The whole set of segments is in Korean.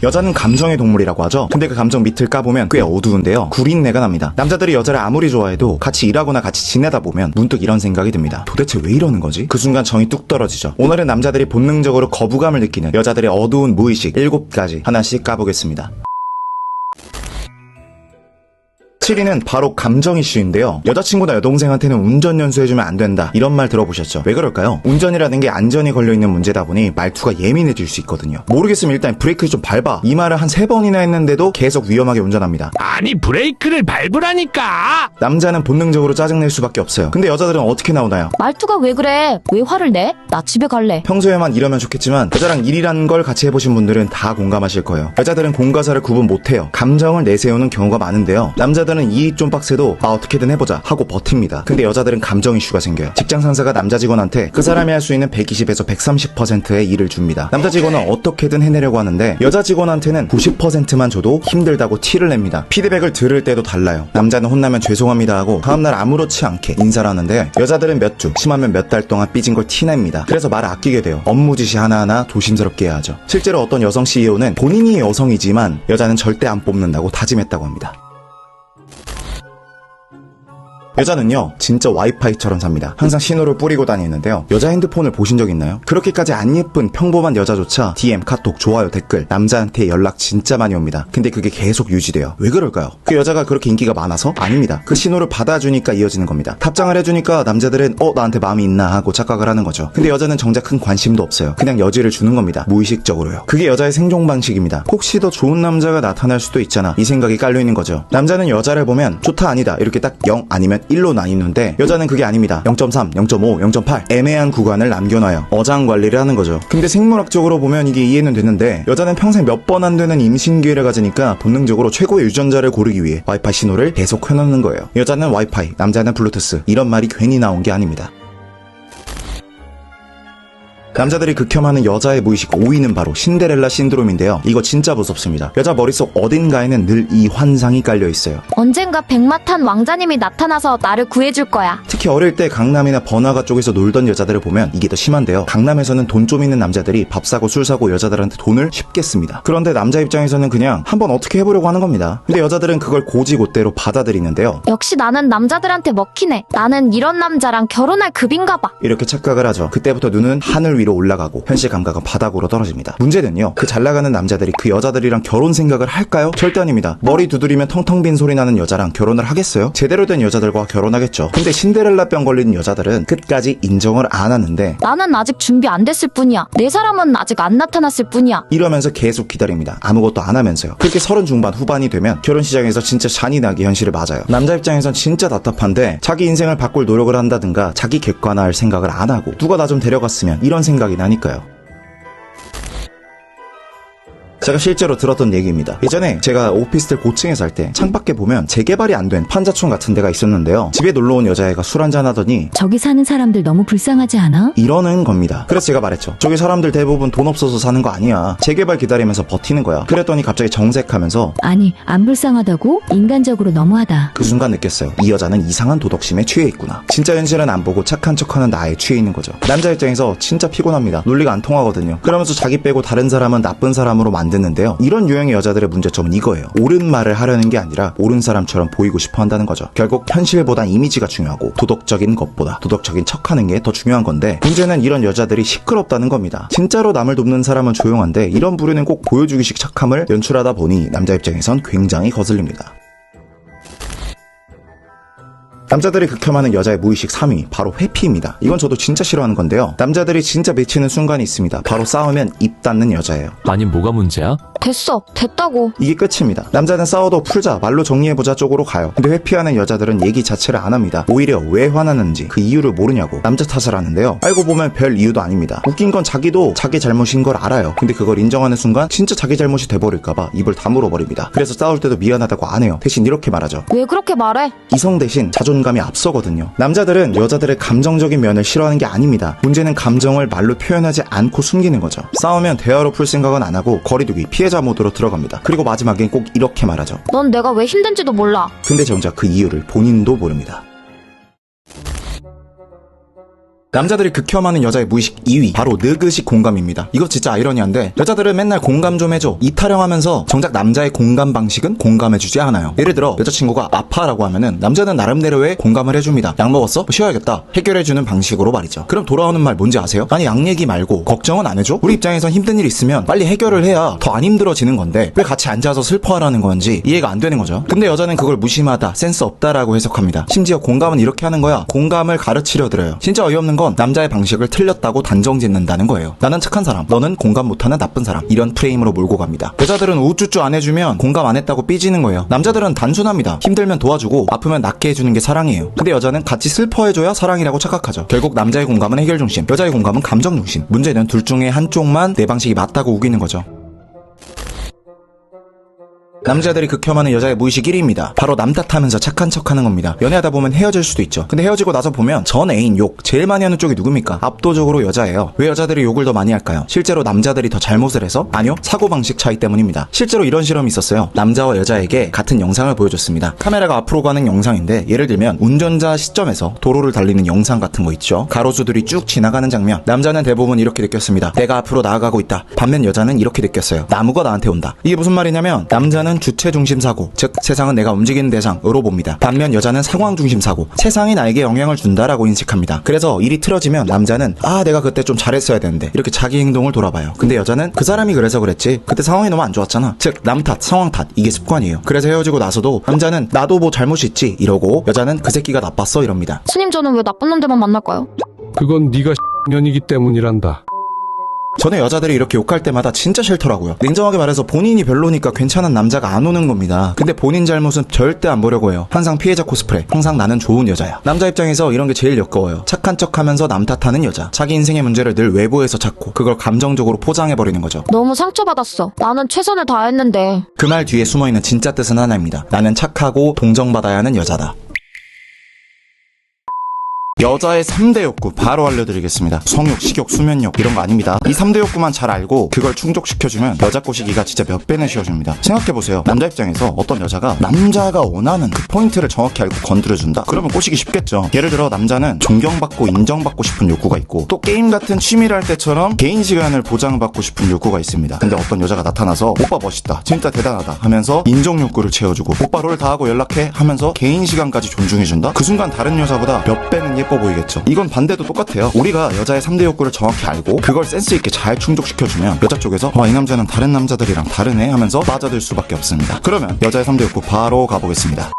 여자는 감정의 동물이라고 하죠. 근데 그 감정 밑을 까보면 꽤 어두운데요. 구린내가 납니다. 남자들이 여자를 아무리 좋아해도 같이 일하거나 같이 지내다 보면 문득 이런 생각이 듭니다. 도대체 왜 이러는 거지? 그 순간 정이 뚝 떨어지죠. 오늘은 남자들이 본능적으로 거부감을 느끼는 여자들의 어두운 무의식 7가지 하나씩 까보겠습니다. 7위는 바로 감정 이슈인데요. 여자친구나 여동생한테는 운전 연수해주면 안 된다, 이런 말 들어보셨죠? 왜 그럴까요? 운전이라는 게 안전이 걸려있는 문제다 보니 말투가 예민해질 수 있거든요. 모르겠으면 일단 브레이크를 좀 밟아, 이 말을 한 3번이나 했는데도 계속 위험하게 운전합니다. 아니 브레이크를 밟으라니까. 남자는 본능적으로 짜증낼 수밖에 없어요. 근데 여자들은 어떻게 나오나요? 말투가 왜 그래? 왜 화를 내? 나 집에 갈래. 평소에만 이러면 좋겠지만 여자랑 일이라는 걸 같이 해보신 분들은 다 공감하실 거예요. 여자들은 공과사를 구분 못해요. 감정을 내세우는 경우가 많은데요. 남자들은 이 좀 빡세도 어떻게든 해보자 하고 버팁니다. 근데 여자들은 감정 이슈가 생겨요. 직장 상사가 남자 직원한테 그 사람이 할 수 있는 120에서 130%의 일을 줍니다. 남자 직원은 어떻게든 해내려고 하는데 여자 직원한테는 90%만 줘도 힘들다고 티를 냅니다. 피드백을 들을 때도 달라요. 남자는 혼나면 죄송합니다 하고 다음날 아무렇지 않게 인사를 하는데 여자들은 몇 주, 심하면 몇 달 동안 삐진 걸 티냅니다. 그래서 말을 아끼게 돼요. 업무 지시 하나하나 조심스럽게 해야 하죠. 실제로 어떤 여성 CEO는 본인이 여성이지만 여자는 절대 안 뽑는다고 다짐했다고 합니다. 여자는요, 진짜 와이파이처럼 삽니다. 항상 신호를 뿌리고 다니는데요. 여자 핸드폰을 보신 적 있나요? 그렇게까지 안 예쁜 평범한 여자조차 DM, 카톡, 좋아요, 댓글, 남자한테 연락 진짜 많이 옵니다. 근데 그게 계속 유지돼요. 왜 그럴까요? 그 여자가 그렇게 인기가 많아서? 아닙니다. 그 신호를 받아주니까 이어지는 겁니다. 답장을 해주니까 남자들은 나한테 마음이 있나 하고 착각을 하는 거죠. 근데 여자는 정작 큰 관심도 없어요. 그냥 여지를 주는 겁니다. 무의식적으로요. 그게 여자의 생존 방식입니다. 혹시 더 좋은 남자가 나타날 수도 있잖아, 이 생각이 깔려있는 거죠. 남자는 여자를 보면 좋다 아니다 이렇게 딱 0 아니면 1로 나뉘는데 여자는 그게 아닙니다. 0.3, 0.5, 0.8 애매한 구간을 남겨놔요. 어장관리를 하는 거죠. 근데 생물학적으로 보면 이게 이해는 되는데 여자는 평생 몇 번 안 되는 임신 기회를 가지니까 본능적으로 최고의 유전자를 고르기 위해 와이파이 신호를 계속 켜놓는 거예요. 여자는 와이파이, 남자는 블루투스, 이런 말이 괜히 나온 게 아닙니다. 남자들이 극혐하는 여자의 무의식 5위는 바로 신데렐라 신드롬인데요. 이거 진짜 무섭습니다. 여자 머릿속 어딘가에는 늘 이 환상이 깔려있어요. 언젠가 백마탄 왕자님이 나타나서 나를 구해줄 거야. 특히 어릴 때 강남이나 번화가 쪽에서 놀던 여자들을 보면 이게 더 심한데요. 강남에서는 돈 좀 있는 남자들이 밥 사고 술 사고 여자들한테 돈을 쉽게 씁니다. 그런데 남자 입장에서는 그냥 한번 어떻게 해보려고 하는 겁니다. 근데 여자들은 그걸 고지고대로 받아들이는데요. 역시 나는 남자들한테 먹히네. 나는 이런 남자랑 결혼할 급인가 봐. 이렇게 착각을 하죠. 그때부터 눈은 하늘 위로 올라가고 현실 감각은 바닥으로 떨어집니다. 문제는요, 그 잘나가는 남자들이 그 여자들이랑 결혼 생각을 할까요? 절대 아닙니다. 머리 두드리면 텅텅 빈 소리 나는 여자랑 결혼을 하겠어요? 제대로 된 여자들과 결혼하겠죠. 근데 신데렐라병 걸린 여자들은 끝까지 인정을 안 하는데 나는 아직 준비 안 됐을 뿐이야. 내 사람은 아직 안 나타났을 뿐이야. 이러면서 계속 기다립니다. 아무것도 안 하면서요. 그렇게 30 중반 후반이 되면 결혼 시장에서 진짜 잔인하게 현실을 맞아요. 남자 입장에선 진짜 답답한데 자기 인생을 바꿀 노력을 한다든가 자기 객관화할 생각을 안 하고 누가 나 좀 데려갔으면 이런 생각이 나니까요. 제가 실제로 들었던 얘기입니다. 예전에 제가 오피스텔 고층에 살 때 창밖에 보면 재개발이 안 된 판자촌 같은 데가 있었는데요. 집에 놀러온 여자애가 술 한잔 하더니 저기 사는 사람들 너무 불쌍하지 않아? 이러는 겁니다. 그래서 제가 말했죠. 저기 사람들 대부분 돈 없어서 사는 거 아니야. 재개발 기다리면서 버티는 거야. 그랬더니 갑자기 정색하면서 아니, 안 불쌍하다고? 인간적으로 너무하다. 그 순간 느꼈어요. 이 여자는 이상한 도덕심에 취해 있구나. 진짜 현실은 안 보고 착한 척하는 나에 취해 있는 거죠. 남자 입장에서 진짜 피곤합니다. 논리가 안 통하거든요. 그러면서 자기 빼고 다른 사람은 나쁜 사람으로 만드는데요. 이런 유형의 여자들의 문제점은 이거예요. 옳은 말을 하려는 게 아니라 옳은 사람처럼 보이고 싶어 한다는 거죠. 결국 현실보단 이미지가 중요하고 도덕적인 것보다 도덕적인 척하는 게 더 중요한 건데 문제는 이런 여자들이 시끄럽다는 겁니다. 진짜로 남을 돕는 사람은 조용한데 이런 부류는 꼭 보여주기식 착함을 연출하다 보니 남자 입장에선 굉장히 거슬립니다. 남자들이 극혐하는 여자의 무의식 3위, 바로 회피입니다. 이건 저도 진짜 싫어하는 건데요. 남자들이 진짜 미치는 순간이 있습니다. 바로 싸우면 입 닫는 여자예요. 아니 뭐가 문제야? 됐어. 됐다고. 이게 끝입니다. 남자는 싸워도 풀자, 말로 정리해보자 쪽으로 가요. 근데 회피하는 여자들은 얘기 자체를 안 합니다. 오히려 왜 화나는지 그 이유를 모르냐고 남자 탓을 하는데요. 알고 보면 별 이유도 아닙니다. 웃긴 건 자기도 자기 잘못인 걸 알아요. 근데 그걸 인정하는 순간 진짜 자기 잘못이 돼버릴까봐 입을 다물어 버립니다. 그래서 싸울 때도 미안하다고 안 해요. 대신 이렇게 말하죠. 왜 그렇게 말해? 이성 대신 자존감이 앞서거든요. 남자들은 여자들의 감정적인 면을 싫어하는 게 아닙니다. 문제는 감정을 말로 표현하지 않고 숨기는 거죠. 싸우면 대화로 풀 생각은 안 하고 거리두기, 피해자 모드로 들어갑니다. 그리고 마지막엔 꼭 이렇게 말하죠. 넌 내가 왜 힘든지도 몰라. 근데 정작 그 이유를 본인도 모릅니다. 남자들이 극혐하는 여자의 무의식 2위 바로 느그식 공감입니다. 이거 진짜 아이러니한데 여자들은 맨날 공감 좀 해줘 이 타령하면서 정작 남자의 공감 방식은 공감해주지 않아요. 예를 들어 여자친구가 아파라고 하면은 남자는 나름대로의 공감을 해줍니다. 약 먹었어? 쉬어야겠다. 해결해주는 방식으로 말이죠. 그럼 돌아오는 말 뭔지 아세요? 아니 약 얘기 말고 걱정은 안 해줘? 우리 입장에선 힘든 일 있으면 빨리 해결을 해야 더 안 힘들어지는 건데 왜 같이 앉아서 슬퍼하라는 건지 이해가 안 되는 거죠. 근데 여자는 그걸 무심하다, 센스 없다라고 해석합니다. 심지어 공감은 이렇게 하는 거야. 공감을 가르치려 들어요. 진짜 어이없는 건 남자의 방식을 틀렸다고 단정 짓는다는 거예요. 나는 착한 사람, 너는 공감 못하는 나쁜 사람. 이런 프레임으로 몰고 갑니다. 여자들은 우쭈쭈 안 해주면 공감 안 했다고 삐지는 거예요. 남자들은 단순합니다. 힘들면 도와주고 아프면 낫게 해주는 게 사랑이에요. 근데 여자는 같이 슬퍼해줘야 사랑이라고 착각하죠. 결국 남자의 공감은 해결 중심, 여자의 공감은 감정 중심. 문제는 둘 중에 한쪽만 내 방식이 맞다고 우기는 거죠. 남자들이 극혐하는 여자의 무의식 1위입니다. 바로 남 탓하면서 착한 척하는 겁니다. 연애하다 보면 헤어질 수도 있죠. 근데 헤어지고 나서 보면 전 애인 욕 제일 많이 하는 쪽이 누굽니까? 압도적으로 여자예요. 왜 여자들이 욕을 더 많이 할까요? 실제로 남자들이 더 잘못을 해서? 아니요, 사고방식 차이 때문입니다. 실제로 이런 실험이 있었어요. 남자와 여자에게 같은 영상을 보여줬습니다. 카메라가 앞으로 가는 영상인데 예를 들면 운전자 시점에서 도로를 달리는 영상 같은 거 있죠. 가로수들이 쭉 지나가는 장면. 남자는 대부분 이렇게 느꼈습니다. 내가 앞으로 나아가고 있다. 반면 여자는 이렇게 느꼈어요. 나무가 나한테 온다. 이게 무슨 말이냐면 남자는 주체 중심 사고, 즉 세상은 내가 움직이는 대상으로 봅니다. 반면 여자는 상황 중심 사고, 세상이 나에게 영향을 준다라고 인식합니다. 그래서 일이 틀어지면 남자는 내가 그때 좀 잘했어야 되는데 이렇게 자기 행동을 돌아봐요. 근데 여자는 그 사람이 그래서 그랬지, 그때 상황이 너무 안 좋았잖아. 즉 남 탓, 상황 탓, 이게 습관이에요. 그래서 헤어지고 나서도 남자는 나도 뭐 잘못이 있지 이러고 여자는 그 새끼가 나빴어 이럽니다. 스님 저는 왜 나쁜 놈들만 만날까요? 그건 네가 년이기 때문이란다. 전에 여자들이 이렇게 욕할 때마다 진짜 싫더라고요. 냉정하게 말해서 본인이 별로니까 괜찮은 남자가 안 오는 겁니다. 근데 본인 잘못은 절대 안 보려고 해요. 항상 피해자 코스프레, 항상 나는 좋은 여자야. 남자 입장에서 이런 게 제일 역겨워요. 착한 척하면서 남 탓하는 여자. 자기 인생의 문제를 늘 외부에서 찾고 그걸 감정적으로 포장해버리는 거죠. 너무 상처받았어. 나는 최선을 다했는데. 그 말 뒤에 숨어있는 진짜 뜻은 하나입니다. 나는 착하고 동정받아야 하는 여자다. 여자의 3대 욕구 바로 알려드리겠습니다. 성욕, 식욕, 수면욕 이런 거 아닙니다. 이 3대 욕구만 잘 알고 그걸 충족시켜주면 여자 꼬시기가 진짜 몇 배는 쉬워집니다. 생각해보세요. 남자 입장에서 어떤 여자가 남자가 원하는 그 포인트를 정확히 알고 건드려준다? 그러면 꼬시기 쉽겠죠. 예를 들어 남자는 존경받고 인정받고 싶은 욕구가 있고 또 게임 같은 취미를 할 때처럼 개인 시간을 보장받고 싶은 욕구가 있습니다. 근데 어떤 여자가 나타나서 오빠 멋있다, 진짜 대단하다 하면서 인정 욕구를 채워주고 오빠 롤 다 하고 연락해 하면서 개인 시간까지 존중해준다? 그 순간 다른 여자보다 몇 배는 예뻐 보이겠죠. 이건 반대도 똑같아요. 우리가 여자의 3대 욕구를 정확히 알고 그걸 센스있게 잘 충족시켜주면 여자 쪽에서 이 남자는 다른 남자들이랑 다르네 하면서 빠져들 수밖에 없습니다. 그러면 여자의 3대 욕구 바로 가보겠습니다.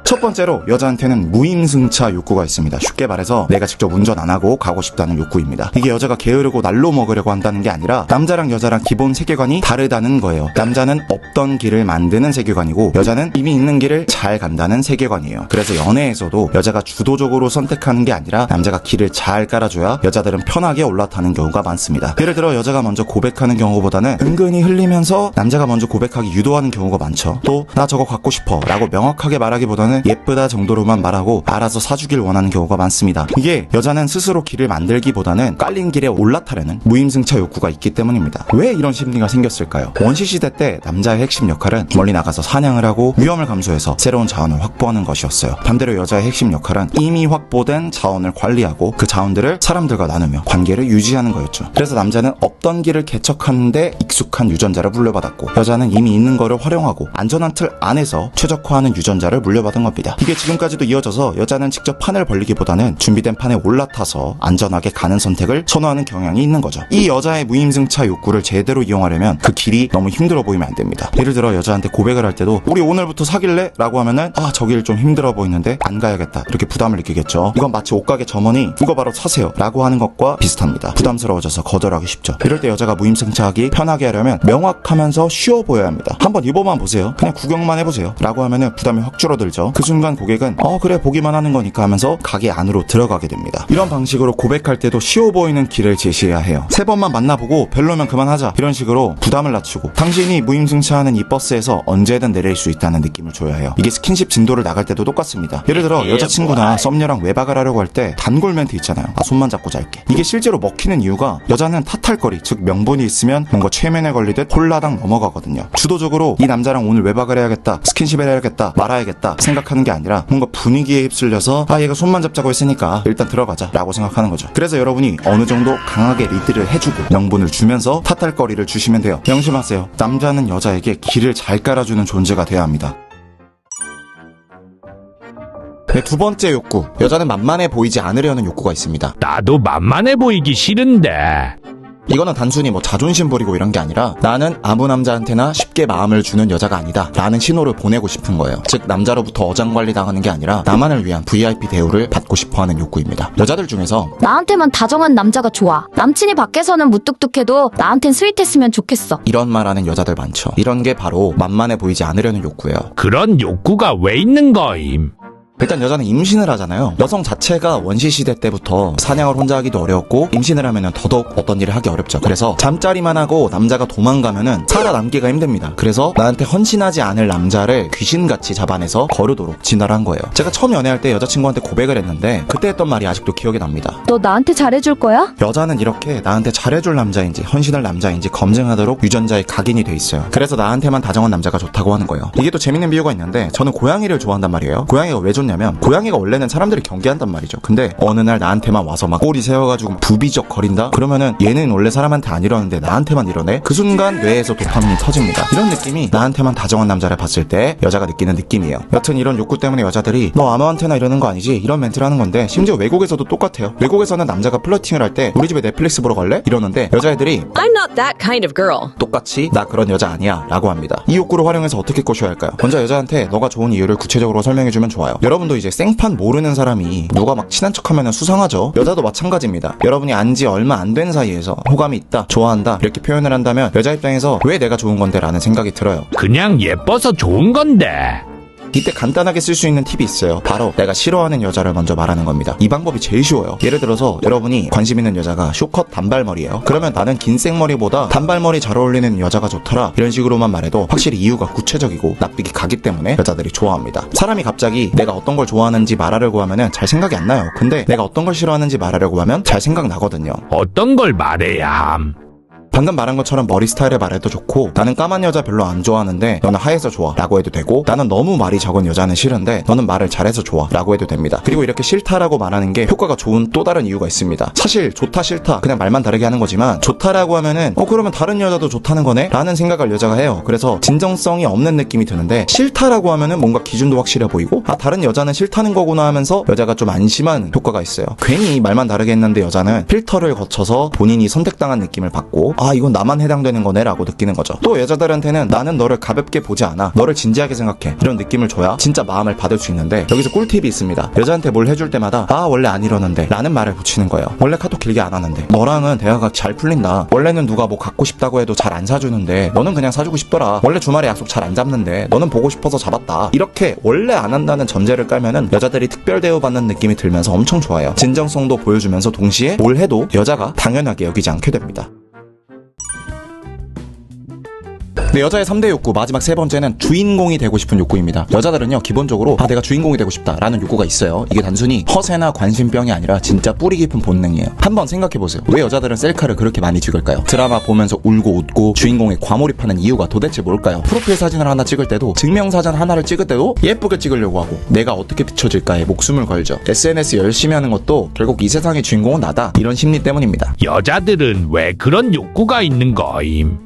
첫 번째로 여자한테는 무임승차 욕구가 있습니다. 쉽게 말해서 내가 직접 운전 안 하고 가고 싶다는 욕구입니다. 이게 여자가 게으르고 날로 먹으려고 한다는 게 아니라 남자랑 여자랑 기본 세계관이 다르다는 거예요. 남자는 없던 길을 만드는 세계관이고 여자는 이미 있는 길을 잘 간다는 세계관이에요. 그래서 연애에서도 여자가 주도적으로 선택하는 게 아니라 남자가 길을 잘 깔아줘야 여자들은 편하게 올라타는 경우가 많습니다. 예를 들어 여자가 먼저 고백하는 경우보다는 은근히 흘리면서 남자가 먼저 고백하기 유도하는 경우가 많죠. 또 나 저거 갖고 싶어 라고 명확하게 말하기보다는 예쁘다 정도로만 말하고 알아서 사주길 원하는 경우가 많습니다. 이게 여자는 스스로 길을 만들기보다는 깔린 길에 올라타려는 무임승차 욕구가 있기 때문입니다. 왜 이런 심리가 생겼을까요? 원시시대 때 남자의 핵심 역할은 멀리 나가서 사냥을 하고 위험을 감수해서 새로운 자원을 확보하는 것이었어요. 반대로 여자의 핵심 역할은 이미 확보된 자원을 관리하고 그 자원들을 사람들과 나누며 관계를 유지하는 거였죠. 그래서 남자는 없던 길을 개척하는데 익숙한 유전자를 물려받았고 여자는 이미 있는 거를 활용하고 안전한 틀 안에서 최적화하는 유전자를 물려받은 겁니다. 이게 지금까지도 이어져서 여자는 직접 판을 벌리기보다는 준비된 판에 올라타서 안전하게 가는 선택을 선호하는 경향이 있는 거죠. 이 여자의 무임승차 욕구를 제대로 이용하려면 그 길이 너무 힘들어 보이면 안 됩니다. 예를 들어 여자한테 고백을 할 때도 우리 오늘부터 사귈래? 라고 하면은 저 길 좀 힘들어 보이는데 안 가야겠다 이렇게 부담을 느끼겠죠. 이건 마치 옷가게 점원이 이거 바로 사세요 라고 하는 것과 비슷합니다. 부담스러워져서 거절하기 쉽죠. 이럴 때 여자가 무임승차하기 편하게 하려면 명확하면서 쉬워 보여야 합니다. 한번 입어만 보세요. 그냥 구경만 해보세요 라고 하면은 부담이 확 줄어들죠. 그 순간 고객은 그래 보기만 하는 거니까 하면서 가게 안으로 들어가게 됩니다. 이런 방식으로 고백할 때도 쉬워 보이는 길을 제시해야 해요. 3번만 만나보고 별로면 그만하자 이런 식으로 부담을 낮추고 당신이 무임승차하는 이 버스에서 언제든 내릴 수 있다는 느낌을 줘야 해요. 이게 스킨십 진도를 나갈 때도 똑같습니다. 예를 들어 여자친구나 썸녀랑 외박을 하려고 할 때 단골 멘트 있잖아요. 손만 잡고 잘게. 이게 실제로 먹히는 이유가 여자는 탓할거리 즉 명분이 있으면 뭔가 최면에 걸리듯 홀라당 넘어가거든요. 주도적으로 이 남자랑 오늘 외박을 해야겠다, 스킨십을 해야겠다, 말아야겠다 생각하기 생각하는 게 아니라 뭔가 분위기에 휩쓸려서 얘가 손만 잡자고 했으니까 일단 들어가자 라고 생각하는 거죠. 그래서 여러분이 어느 정도 강하게 리드를 해주고 명분을 주면서 탓할거리를 주시면 돼요. 명심하세요. 남자는 여자에게 길을 잘 깔아주는 존재가 돼야 합니다. 네, 두 번째 욕구. 여자는 만만해 보이지 않으려는 욕구가 있습니다. 나도 만만해 보이기 싫은데. 이거는 단순히 자존심 부리고 이런 게 아니라 나는 아무 남자한테나 쉽게 마음을 주는 여자가 아니다 라는 신호를 보내고 싶은 거예요. 즉 남자로부터 어장관리 당하는 게 아니라 나만을 위한 VIP 대우를 받고 싶어하는 욕구입니다. 여자들 중에서 나한테만 다정한 남자가 좋아. 남친이 밖에서는 무뚝뚝해도 나한텐 스윗했으면 좋겠어. 이런 말하는 여자들 많죠. 이런 게 바로 만만해 보이지 않으려는 욕구예요. 그런 욕구가 왜 있는 거임? 일단 여자는 임신을 하잖아요. 여성 자체가 원시시대 때부터 사냥을 혼자 하기도 어려웠고 임신을 하면 더더욱 어떤 일을 하기 어렵죠. 그래서 잠자리만 하고 남자가 도망가면은 살아남기가 힘듭니다. 그래서 나한테 헌신하지 않을 남자를 귀신같이 잡아내서 거르도록 진화를 한 거예요. 제가 처음 연애할 때 여자친구한테 고백을 했는데 그때 했던 말이 아직도 기억에 납니다. 너 나한테 잘해줄 거야? 여자는 이렇게 나한테 잘해줄 남자인지 헌신할 남자인지 검증하도록 유전자에 각인이 돼 있어요. 그래서 나한테만 다정한 남자가 좋다고 하는 거예요. 이게 또 재밌는 비유가 있는데 저는 고양이를 좋아한단 말이에요. 고양이가 왜 좋냐면 고양이가 원래는 사람들을 경계한단 말이죠. 근데 어느 날 나한테만 와서 막 꼬리 세워가지고 부비적 거린다? 그러면은 얘는 원래 사람한테 안 이러는데 나한테만 이러네? 그 순간 뇌에서 도파민이 터집니다. 이런 느낌이 나한테만 다정한 남자를 봤을 때 여자가 느끼는 느낌이에요. 여튼 이런 욕구 때문에 여자들이 너 아무한테나 이러는 거 아니지? 이런 멘트를 하는 건데 심지어 외국에서도 똑같아요. 외국에서는 남자가 플러팅을 할 때 우리 집에 넷플릭스 보러 갈래? 이러는데 여자애들이 I'm not that kind of girl. 똑같이 나 그런 여자 아니야 라고 합니다. 이 욕구를 활용해서 어떻게 꼬셔야 할까요? 먼저 여자한테 너가 좋은 이유를 구체적으로 설명해주면 좋아요. 여러분도 이제 생판 모르는 사람이 누가 막 친한 척하면 수상하죠. 여자도 마찬가지입니다. 여러분이 안지 얼마 안 된 사이에서 호감이 있다, 좋아한다 이렇게 표현을 한다면 여자 입장에서 왜 내가 좋은 건데 라는 생각이 들어요. 그냥 예뻐서 좋은 건데. 이때 간단하게 쓸 수 있는 팁이 있어요. 바로 내가 싫어하는 여자를 먼저 말하는 겁니다. 이 방법이 제일 쉬워요. 예를 들어서 여러분이 관심 있는 여자가 쇼컷 단발머리예요. 그러면 나는 긴 생머리보다 단발머리 잘 어울리는 여자가 좋더라 이런 식으로만 말해도 확실히 이유가 구체적이고 납득이 가기 때문에 여자들이 좋아합니다. 사람이 갑자기 내가 어떤 걸 좋아하는지 말하려고 하면은 잘 생각이 안 나요. 근데 내가 어떤 걸 싫어하는지 말하려고 하면 잘 생각나거든요. 어떤 걸 말해야 함? 방금 말한 것처럼 머리 스타일을 말해도 좋고 나는 까만 여자 별로 안 좋아하는데 너는 하얘서 좋아 라고 해도 되고 나는 너무 말이 적은 여자는 싫은데 너는 말을 잘해서 좋아 라고 해도 됩니다. 그리고 이렇게 싫다라고 말하는 게 효과가 좋은 또 다른 이유가 있습니다. 사실 좋다 싫다 그냥 말만 다르게 하는 거지만 좋다라고 하면은 그러면 다른 여자도 좋다는 거네? 라는 생각을 여자가 해요. 그래서 진정성이 없는 느낌이 드는데 싫다라고 하면은 뭔가 기준도 확실해 보이고 다른 여자는 싫다는 거구나 하면서 여자가 좀 안심하는 효과가 있어요. 괜히 말만 다르게 했는데 여자는 필터를 거쳐서 본인이 선택당한 느낌을 받고 이건 나만 해당되는 거네 라고 느끼는 거죠. 또 여자들한테는 나는 너를 가볍게 보지 않아, 너를 진지하게 생각해 이런 느낌을 줘야 진짜 마음을 받을 수 있는데 여기서 꿀팁이 있습니다. 여자한테 뭘 해줄 때마다 원래 안 이러는데 라는 말을 붙이는 거예요. 원래 카톡 길게 안 하는데 너랑은 대화가 잘 풀린다. 원래는 누가 뭐 갖고 싶다고 해도 잘 안 사주는데 너는 그냥 사주고 싶더라. 원래 주말에 약속 잘 안 잡는데 너는 보고 싶어서 잡았다. 이렇게 원래 안 한다는 전제를 깔면은 여자들이 특별 대우받는 느낌이 들면서 엄청 좋아요. 진정성도 보여주면서 동시에 뭘 해도 여자가 당연하게 여기지 않게 됩니다. 네, 여자의 3대 욕구 마지막 세 번째는 주인공이 되고 싶은 욕구입니다. 여자들은요 기본적으로 내가 주인공이 되고 싶다 라는 욕구가 있어요. 이게 단순히 허세나 관심병이 아니라 진짜 뿌리 깊은 본능이에요. 한번 생각해보세요. 왜 여자들은 셀카를 그렇게 많이 찍을까요? 드라마 보면서 울고 웃고 주인공에 과몰입하는 이유가 도대체 뭘까요? 프로필 사진을 하나 찍을 때도 증명사진 하나를 찍을 때도 예쁘게 찍으려고 하고 내가 어떻게 비춰질까에 목숨을 걸죠. SNS 열심히 하는 것도 결국 이 세상의 주인공은 나다 이런 심리 때문입니다. 여자들은 왜 그런 욕구가 있는 거임?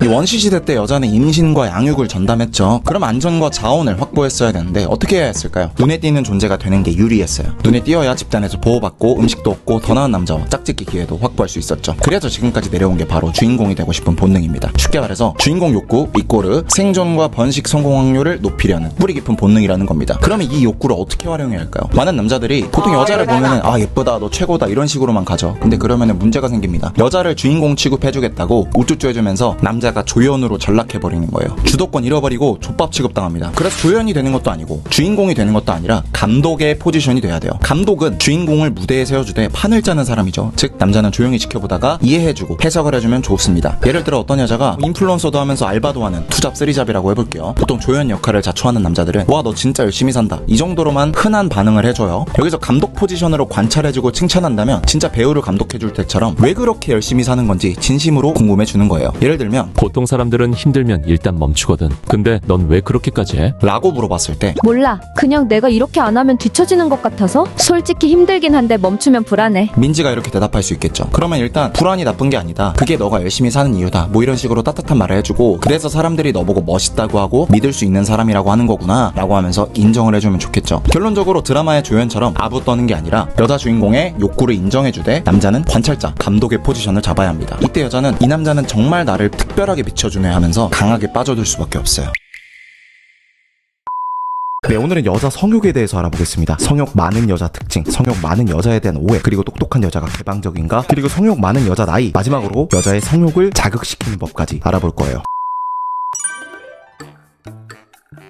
이 원시시대 때 여자는 임신과 양육을 전담했죠. 그럼 안전과 자원을 확보했어야 되는데 어떻게 해야 했을까요? 눈에 띄는 존재가 되는 게 유리했어요. 눈에 띄어야 집단에서 보호받고 음식도 얻고 더 나은 남자와 짝짓기 기회도 확보할 수 있었죠. 그래서 지금까지 내려온 게 바로 주인공이 되고 싶은 본능입니다. 쉽게 말해서 주인공 욕구 이꼬르 생존과 번식 성공 확률을 높이려는 뿌리 깊은 본능이라는 겁니다. 그러면 이 욕구를 어떻게 활용해야 할까요? 많은 남자들이 보통 여자를 보면은 예쁘다 너 최고다 이런 식으로만 가죠. 근데 그러면은 문제가 생깁니다. 여자를 주인공 취급해주겠다고 우쭈쭈 해주면서 남자가 조연으로 전락해버리는 거예요. 주도권 잃어버리고 족밥 취급당합니다. 그래서 조연이 되는 것도 아니고 주인공이 되는 것도 아니라 감독의 포지션이 돼야 돼요. 감독은 주인공을 무대에 세워주되 판을 짜는 사람이죠. 즉 남자는 조용히 지켜보다가 이해해주고 해석을 해주면 좋습니다. 예를 들어 어떤 여자가 인플루언서도 하면서 알바도 하는 투잡 쓰리잡이라고 해볼게요. 보통 조연 역할을 자초하는 남자들은 와 너 진짜 열심히 산다 이 정도로만 흔한 반응을 해줘요. 여기서 감독 포지션으로 관찰해주고 칭찬한다면 진짜 배우를 감독해줄 때처럼 왜 그렇게 열심히 사는 건지 진심으로 궁금해주는 거예요. 예를 들면 보통 사람들은 힘들면 일단 멈추거든. 근데 넌 왜 그렇게까지 해? 라고 물어봤을 때 몰라. 그냥 내가 이렇게 안 하면 뒤처지는 것 같아서? 솔직히 힘들긴 한데 멈추면 불안해. 민지가 이렇게 대답할 수 있겠죠. 그러면 일단 불안이 나쁜 게 아니다. 그게 너가 열심히 사는 이유다. 뭐 이런 식으로 따뜻한 말을 해주고 그래서 사람들이 너보고 멋있다고 하고 믿을 수 있는 사람이라고 하는 거구나 라고 하면서 인정을 해주면 좋겠죠. 결론적으로 드라마의 조연처럼 아부 떠는 게 아니라 여자 주인공의 욕구를 인정해주되 남자는 관찰자, 감독의 포지션을 잡아야 합니다. 이때 여자는 이 남자는 정말 나를 특별하게 비춰주네 하면서 강하게 빠져들 수밖에 없어요. 네, 오늘은 여자 성욕에 대해서 알아보겠습니다. 성욕 많은 여자 특징, 성욕 많은 여자에 대한 오해, 그리고 똑똑한 여자가 개방적인가, 그리고 성욕 많은 여자 나이, 마지막으로 여자의 성욕을 자극시키는 법까지 알아볼 거예요.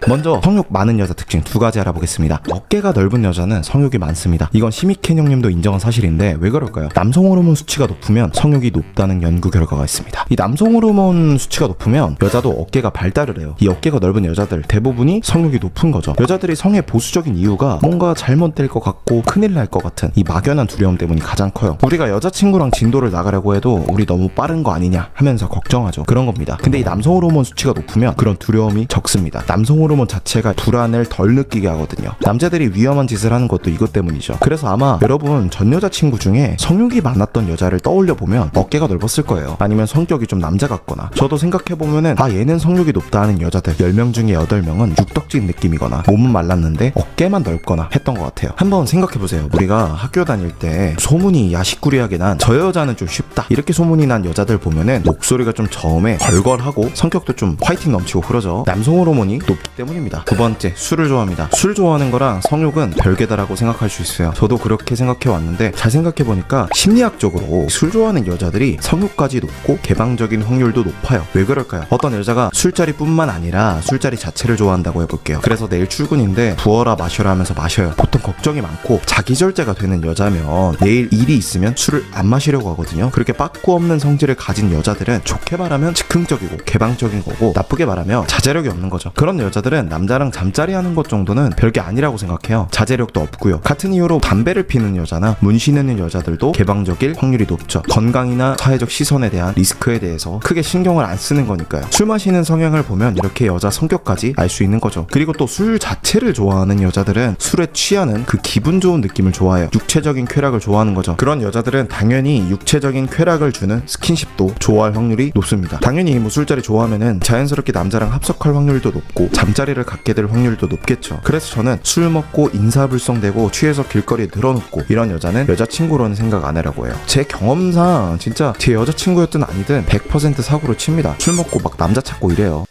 먼저 성욕 많은 여자 특징 두 가지 알아보겠습니다. 어깨가 넓은 여자는 성욕이 많습니다. 이건 시미켄 형님도 인정한 사실인데 왜 그럴까요? 남성 호르몬 수치가 높으면 성욕이 높다는 연구 결과가 있습니다. 이 남성 호르몬 수치가 높으면 여자도 어깨가 발달을 해요. 이 어깨가 넓은 여자들 대부분이 성욕이 높은 거죠. 여자들이 성에 보수적인 이유가 뭔가 잘못될 것 같고 큰일 날 것 같은 이 막연한 두려움 때문이 가장 커요. 우리가 여자친구랑 진도를 나가려고 해도 우리 너무 빠른 거 아니냐 하면서 걱정하죠. 그런 겁니다. 근데 이 남성 호르몬 수치가 높으면 그런 두려움이 적습니다. 남성 호르몬 자체가 불안을 덜 느끼게 하거든요. 남자들이 위험한 짓을 하는 것도 이것 때문이죠. 그래서 아마 여러분 전 여자친구 중에 성욕이 많았던 여자를 떠올려 보면 어깨가 넓었을 거예요. 아니면 성격이 좀 남자 같거나. 저도 생각해보면은 얘는 성욕이 높다 하는 여자들 10명 중에 8명은 육덕진 느낌이거나 몸은 말랐는데 어깨만 넓거나 했던 것 같아요. 한번 생각해보세요. 우리가 학교 다닐 때 소문이 야식구리하게 난 저 여자는 좀 쉽다 이렇게 소문이 난 여자들 보면은 목소리가 좀 저음해 걸걸하고 성격도 좀 화이팅 넘치고 그러죠. 남성 호르몬이 높기 때문입니다. 두 번째, 술을 좋아합니다. 술 좋아하는 거랑 성욕은 별개다라고 생각할 수 있어요. 저도 그렇게 생각해 왔는데 잘 생각해 보니까 심리학적으로 술 좋아하는 여자들이 성욕까지 높고 개방적인 확률도 높아요. 왜 그럴까요? 어떤 여자가 술자리뿐만 아니라 술자리 자체를 좋아한다고 해볼게요. 그래서 내일 출근인데 부어라 마셔라 하면서 마셔요. 보통 걱정이 많고 자기절제가 되는 여자면 내일 일이 있으면 술을 안 마시려고 하거든요. 그렇게 빠꾸 없는 성질을 가진 여자들은 좋게 말하면 즉흥적이고 개방적인 거고 나쁘게 말하면 자제력이 없는 거죠. 그런 여자들은 남자랑 잠자리 하는 것 정도는 별게 아니라고 생각해요. 자제력도 없고요. 같은 이유로 담배를 피는 여자나 문신 있는 여자들도 개방적일 확률이 높죠. 건강이나 사회적 시선에 대한 리스크에 대해서 크게 신경을 안 쓰는 거니까요. 술 마시는 성향을 보면 이렇게 여자 성격까지 알 수 있는 거죠. 그리고 또 술 자체를 좋아하는 여자들은 술에 취하는 그 기분 좋은 느낌을 좋아해요. 육체적인 쾌락을 좋아하는 거죠. 그런 여자들은 당연히 육체적인 쾌락을 주는 스킨십도 좋아할 확률이 높습니다. 당연히 뭐 술자리 좋아하면은 자연스럽게 남자랑 합석할 확률도 높고 잠자리를 갖게 될 확률도 높겠죠. 그래서 저는 술 먹고 인사불성되고 취해서 길거리에 늘어놓고 이런 여자는 여자친구로는 생각 안 하려고 해요. 제 경험상 진짜 제 여자친구였든 아니든 100% 사고로 칩니다. 술 먹고 막 남자 찾고 이래요.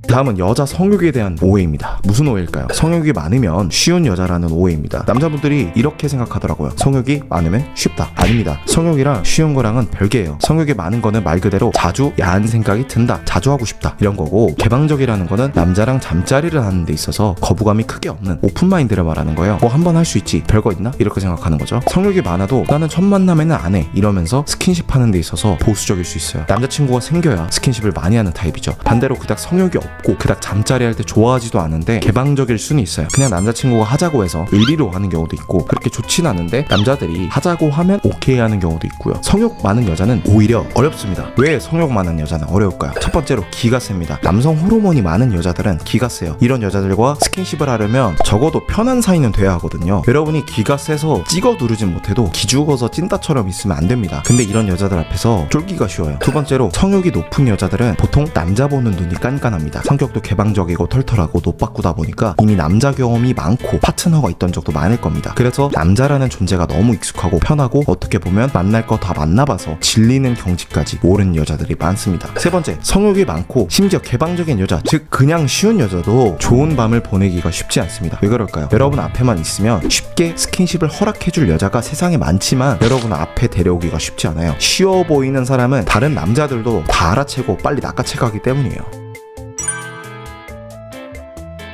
다음은 여자 성욕에 대한 오해입니다. 무슨 오해일까요? 성욕이 많으면 쉬운 여자라는 오해입니다. 남자분들이 이렇게 생각하더라고요. 성욕이 많으면 쉽다. 아닙니다. 성욕이랑 쉬운 거랑은 별개예요. 성욕이 많은 거는 말 그대로 자주 야한 생각이 든다. 자주 하고 싶다. 이런 거고 개방적이라는 거는 남자랑 잠자리를 하는 데 있어서 거부감이 크게 없는 오픈마인드를 말하는 거예요. 뭐 한 번 할 수 있지. 별거 있나? 이렇게 생각하는 거죠. 성욕이 많아도 나는 첫 만남에는 안 해. 이러면서 스킨십 하는 데 있어서 보수적일 수 있어요. 남자친구가 생겨야 스킨십을 많이 하는 타입이죠. 반대로 그닥 성욕이 없고 그닥 잠자리 할 때 좋아하지도 않은데 개방적일 수는 있어요. 그냥 남자친구가 하자고 해서 의리로 하는 경우도 있고 그렇게 좋진 않은데 남자들이 하자고 하면 오케이 하는 경우도 있고요. 성욕 많은 여자는 오히려 어렵습니다. 왜 성욕 많은 여자는 어려울까요? 첫 번째로 기가 셉니다. 남성 호르몬이 많은 여자들은 기가 세요. 이런 여자들과 스킨십을 하려면 적어도 편한 사이는 돼야 하거든요. 여러분이 기가 세서 찍어 누르진 못해도 기죽어서 찐따처럼 있으면 안 됩니다. 근데 이런 여자들 앞에서 쫄기가 쉬워요. 두 번째로 성욕이 높은 여자들은 보통 남자 보는 눈이 깐깐합니다. 성격도 개방적이고 털털하고 노빠꾸다 보니까 이미 남자 경험이 많고 파트너가 있던 적도 많을 겁니다. 그래서 남자라는 존재가 너무 익숙하고 편하고 어떻게 보면 만날 거 다 만나봐서 질리는 경지까지 오른 여자들이 많습니다. 세 번째, 성욕이 많고 심지어 개방적인 여자, 즉 그냥 쉬운 여자도 좋은 밤을 보내기가 쉽지 않습니다. 왜 그럴까요? 여러분 앞에만 있으면 쉽게 스킨십을 허락해줄 여자가 세상에 많지만 여러분 앞에 데려오기가 쉽지 않아요. 쉬워 보이는 사람은 다른 남자들도 다 알아채고 빨리 낚아채가기 때문이에요.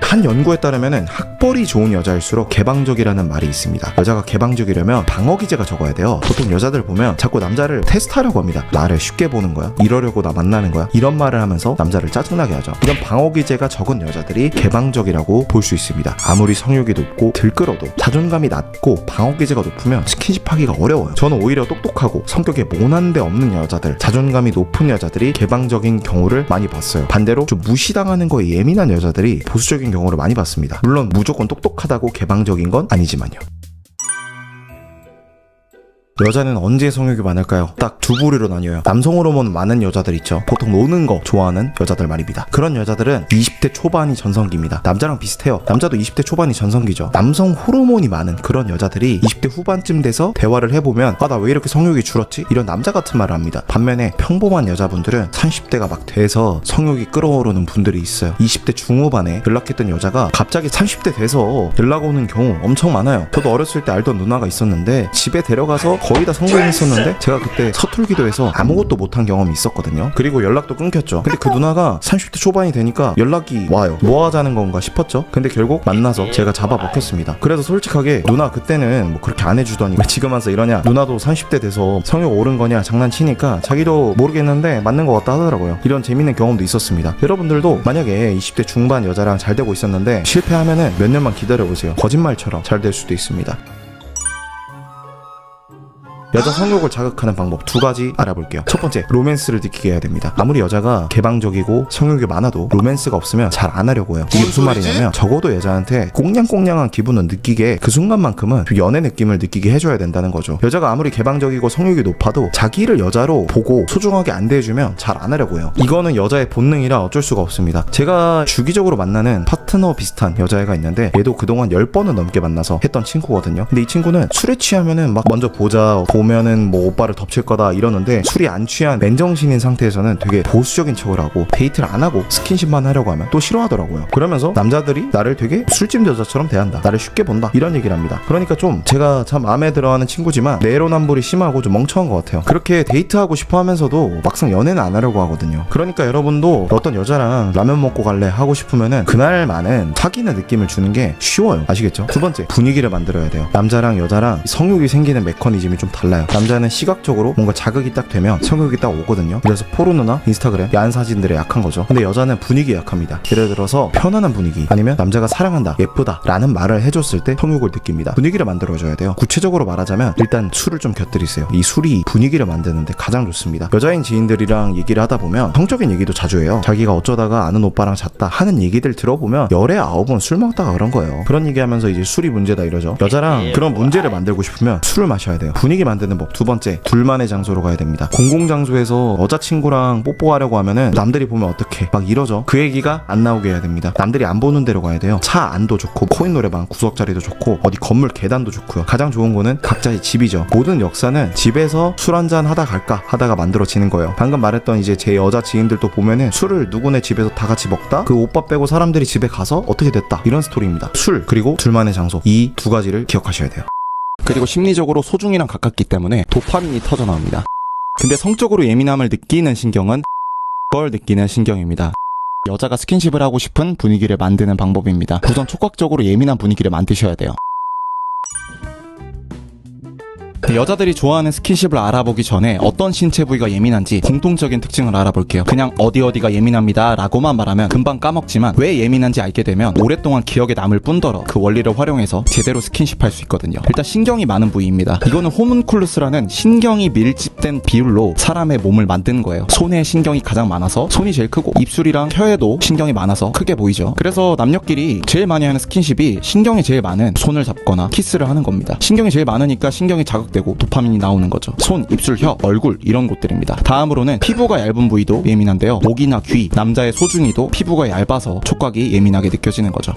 한 연구에 따르면은 학벌이 좋은 여자일수록 개방적이라는 말이 있습니다. 여자가 개방적이려면 방어 기제가 적어야 돼요. 보통 여자들 보면 자꾸 남자를 테스트하려고 합니다. 나를 쉽게 보는 거야? 이러려고 나 만나는 거야? 이런 말을 하면서 남자를 짜증나게 하죠. 이런 방어 기제가 적은 여자들이 개방적이라고 볼 수 있습니다. 아무리 성욕이 높고 들끓어도 자존감이 낮고 방어 기제가 높으면 스킨십 하기가 어려워요. 저는 오히려 똑똑하고 성격에 모난 데 없는 여자들, 자존감이 높은 여자들이 개방적인 경우를 많이 봤어요. 반대로 좀 무시당하는 거에 예민한 여자들이 보수적인 경우를 많이 봤습니다. 물론 무조건 똑똑하다고 개방적인 건 아니지만요. 여자는 언제 성욕이 많을까요? 딱 두 부류로 나뉘어요. 남성 호르몬 많은 여자들 있죠. 보통 노는 거 좋아하는 여자들 말입니다. 그런 여자들은 20대 초반이 전성기입니다. 남자랑 비슷해요. 남자도 20대 초반이 전성기죠. 남성 호르몬이 많은 그런 여자들이 20대 후반쯤 돼서 대화를 해보면 나 왜 이렇게 성욕이 줄었지? 이런 남자 같은 말을 합니다. 반면에 평범한 여자분들은 30대가 막 돼서 성욕이 끓어오르는 분들이 있어요. 20대 중후반에 연락했던 여자가 갑자기 30대 돼서 연락 오는 경우 엄청 많아요. 저도 어렸을 때 알던 누나가 있었는데 집에 데려가서 거의 다 성공했었는데 제가 그때 서툴기도 해서 아무것도 못한 경험이 있었거든요. 그리고 연락도 끊겼죠. 근데 그 누나가 30대 초반이 되니까 연락이 와요. 뭐 하자는 건가 싶었죠. 근데 결국 만나서 제가 잡아먹혔습니다. 그래서 솔직하게 누나 그때는 뭐 그렇게 안 해주더니 왜 지금 와서 이러냐, 누나도 30대 돼서 성욕 오른 거냐 장난치니까 자기도 모르겠는데 맞는 것 같다 하더라고요. 이런 재밌는 경험도 있었습니다. 여러분들도 만약에 20대 중반 여자랑 잘 되고 있었는데 실패하면은 몇 년만 기다려보세요. 거짓말처럼 잘 될 수도 있습니다. 여자 성욕을 자극하는 방법 두 가지 알아볼게요. 첫 번째, 로맨스를 느끼게 해야 됩니다. 아무리 여자가 개방적이고 성욕이 많아도 로맨스가 없으면 잘 안 하려고 해요. 이게 무슨 말이냐면 적어도 여자한테 꽁냥꽁냥한 기분은 느끼게 그 순간만큼은 연애 느낌을 느끼게 해줘야 된다는 거죠. 여자가 아무리 개방적이고 성욕이 높아도 자기를 여자로 보고 소중하게 안 대해주면 잘 안 하려고 해요. 이거는 여자의 본능이라 어쩔 수가 없습니다. 제가 주기적으로 만나는 파트너 비슷한 여자애가 있는데 얘도 그동안 10번은 넘게 만나서 했던 친구거든요. 근데 이 친구는 술에 취하면은 막 먼저 보면은 뭐 오빠를 덮칠 거다 이러는데 술이 안 취한 맨정신인 상태에서는 되게 보수적인 척을 하고 데이트를 안 하고 스킨십만 하려고 하면 또 싫어하더라고요. 그러면서 남자들이 나를 되게 술집 여자처럼 대한다, 나를 쉽게 본다 이런 얘기를 합니다. 그러니까 좀 제가 참 마음에 들어하는 친구지만 내로남불이 심하고 좀 멍청한 것 같아요. 그렇게 데이트하고 싶어 하면서도 막상 연애는 안 하려고 하거든요. 그러니까 여러분도 어떤 여자랑 라면 먹고 갈래 하고 싶으면은 그날만은 사귀는 느낌을 주는 게 쉬워요. 아시겠죠? 두 번째, 분위기를 만들어야 돼요. 남자랑 여자랑 성욕이 생기는 메커니즘이 좀 달라요. 남자는 시각적으로 뭔가 자극이 딱 되면 성욕이 딱 오거든요. 그래서 포르노나 인스타그램 야한 사진들에 약한 거죠. 근데 여자는 분위기에 약합니다. 예를 들어서 편안한 분위기 아니면 남자가 사랑한다, 예쁘다 라는 말을 해줬을 때 성욕을 느낍니다. 분위기를 만들어줘야 돼요. 구체적으로 말하자면 일단 술을 좀 곁들이세요. 이 술이 분위기를 만드는데 가장 좋습니다. 여자인 지인들이랑 얘기를 하다 보면 성적인 얘기도 자주 해요. 자기가 어쩌다가 아는 오빠랑 잤다 하는 얘기들 들어보면 열에 9은 술 먹다가 그런 거예요. 그런 얘기하면서 이제 술이 문제다 이러죠. 여자랑 그런 문제를 만들고 싶으면 술을 마셔야 돼요. 분위기 만드는 법. 두 번째, 둘만의 장소로 가야 됩니다. 공공장소에서 여자친구랑 뽀뽀하려고 하면은 남들이 보면 어떡해 막 이러죠. 그 얘기가 안 나오게 해야 됩니다. 남들이 안 보는 데로 가야 돼요. 차 안도 좋고 코인 노래방 구석자리도 좋고 어디 건물 계단도 좋고요. 가장 좋은 거는 각자의 집이죠. 모든 역사는 집에서 술 한잔 하다 갈까 하다가 만들어지는 거예요. 방금 말했던 이제 제 여자 지인들도 보면은 술을 누구네 집에서 다 같이 먹다 그 오빠 빼고 사람들이 집에 가서 어떻게 됐다 이런 스토리입니다. 술 그리고 둘만의 장소, 이 두 가지를 기억하셔야 돼요. 그리고 심리적으로 소중이랑 가깝기 때문에 도파민이 터져 나옵니다. 근데 성적으로 예민함을 느끼는 신경은 걸 느끼는 신경입니다. 여자가 스킨십을 하고 싶은 분위기를 만드는 방법입니다. 우선 촉각적으로 예민한 분위기를 만드셔야 돼요. 여자들이 좋아하는 스킨십을 알아보기 전에 어떤 신체 부위가 예민한지 공통적인 특징을 알아볼게요. 그냥 어디가 예민합니다 라고만 말하면 금방 까먹지만 왜 예민한지 알게 되면 오랫동안 기억에 남을 뿐더러 그 원리를 활용해서 제대로 스킨십할 수 있거든요. 일단 신경이 많은 부위입니다. 이거는 호문쿨루스라는 신경이 밀집된 비율로 사람의 몸을 만드는 거예요. 손에 신경이 가장 많아서 손이 제일 크고 입술이랑 혀에도 신경이 많아서 크게 보이죠. 그래서 남녀끼리 제일 많이 하는 스킨십이 신경이 제일 많은 손을 잡거나 키스를 하는 겁니다. 신경이 제일 많으니까 신경이 자극되고 도파민이 나오는 거죠. 손, 입술, 혀, 얼굴 이런 곳들입니다. 다음으로는 피부가 얇은 부위도 예민한데요. 목이나 귀, 남자의 소중이도 피부가 얇아서 촉각이 예민하게 느껴지는 거죠.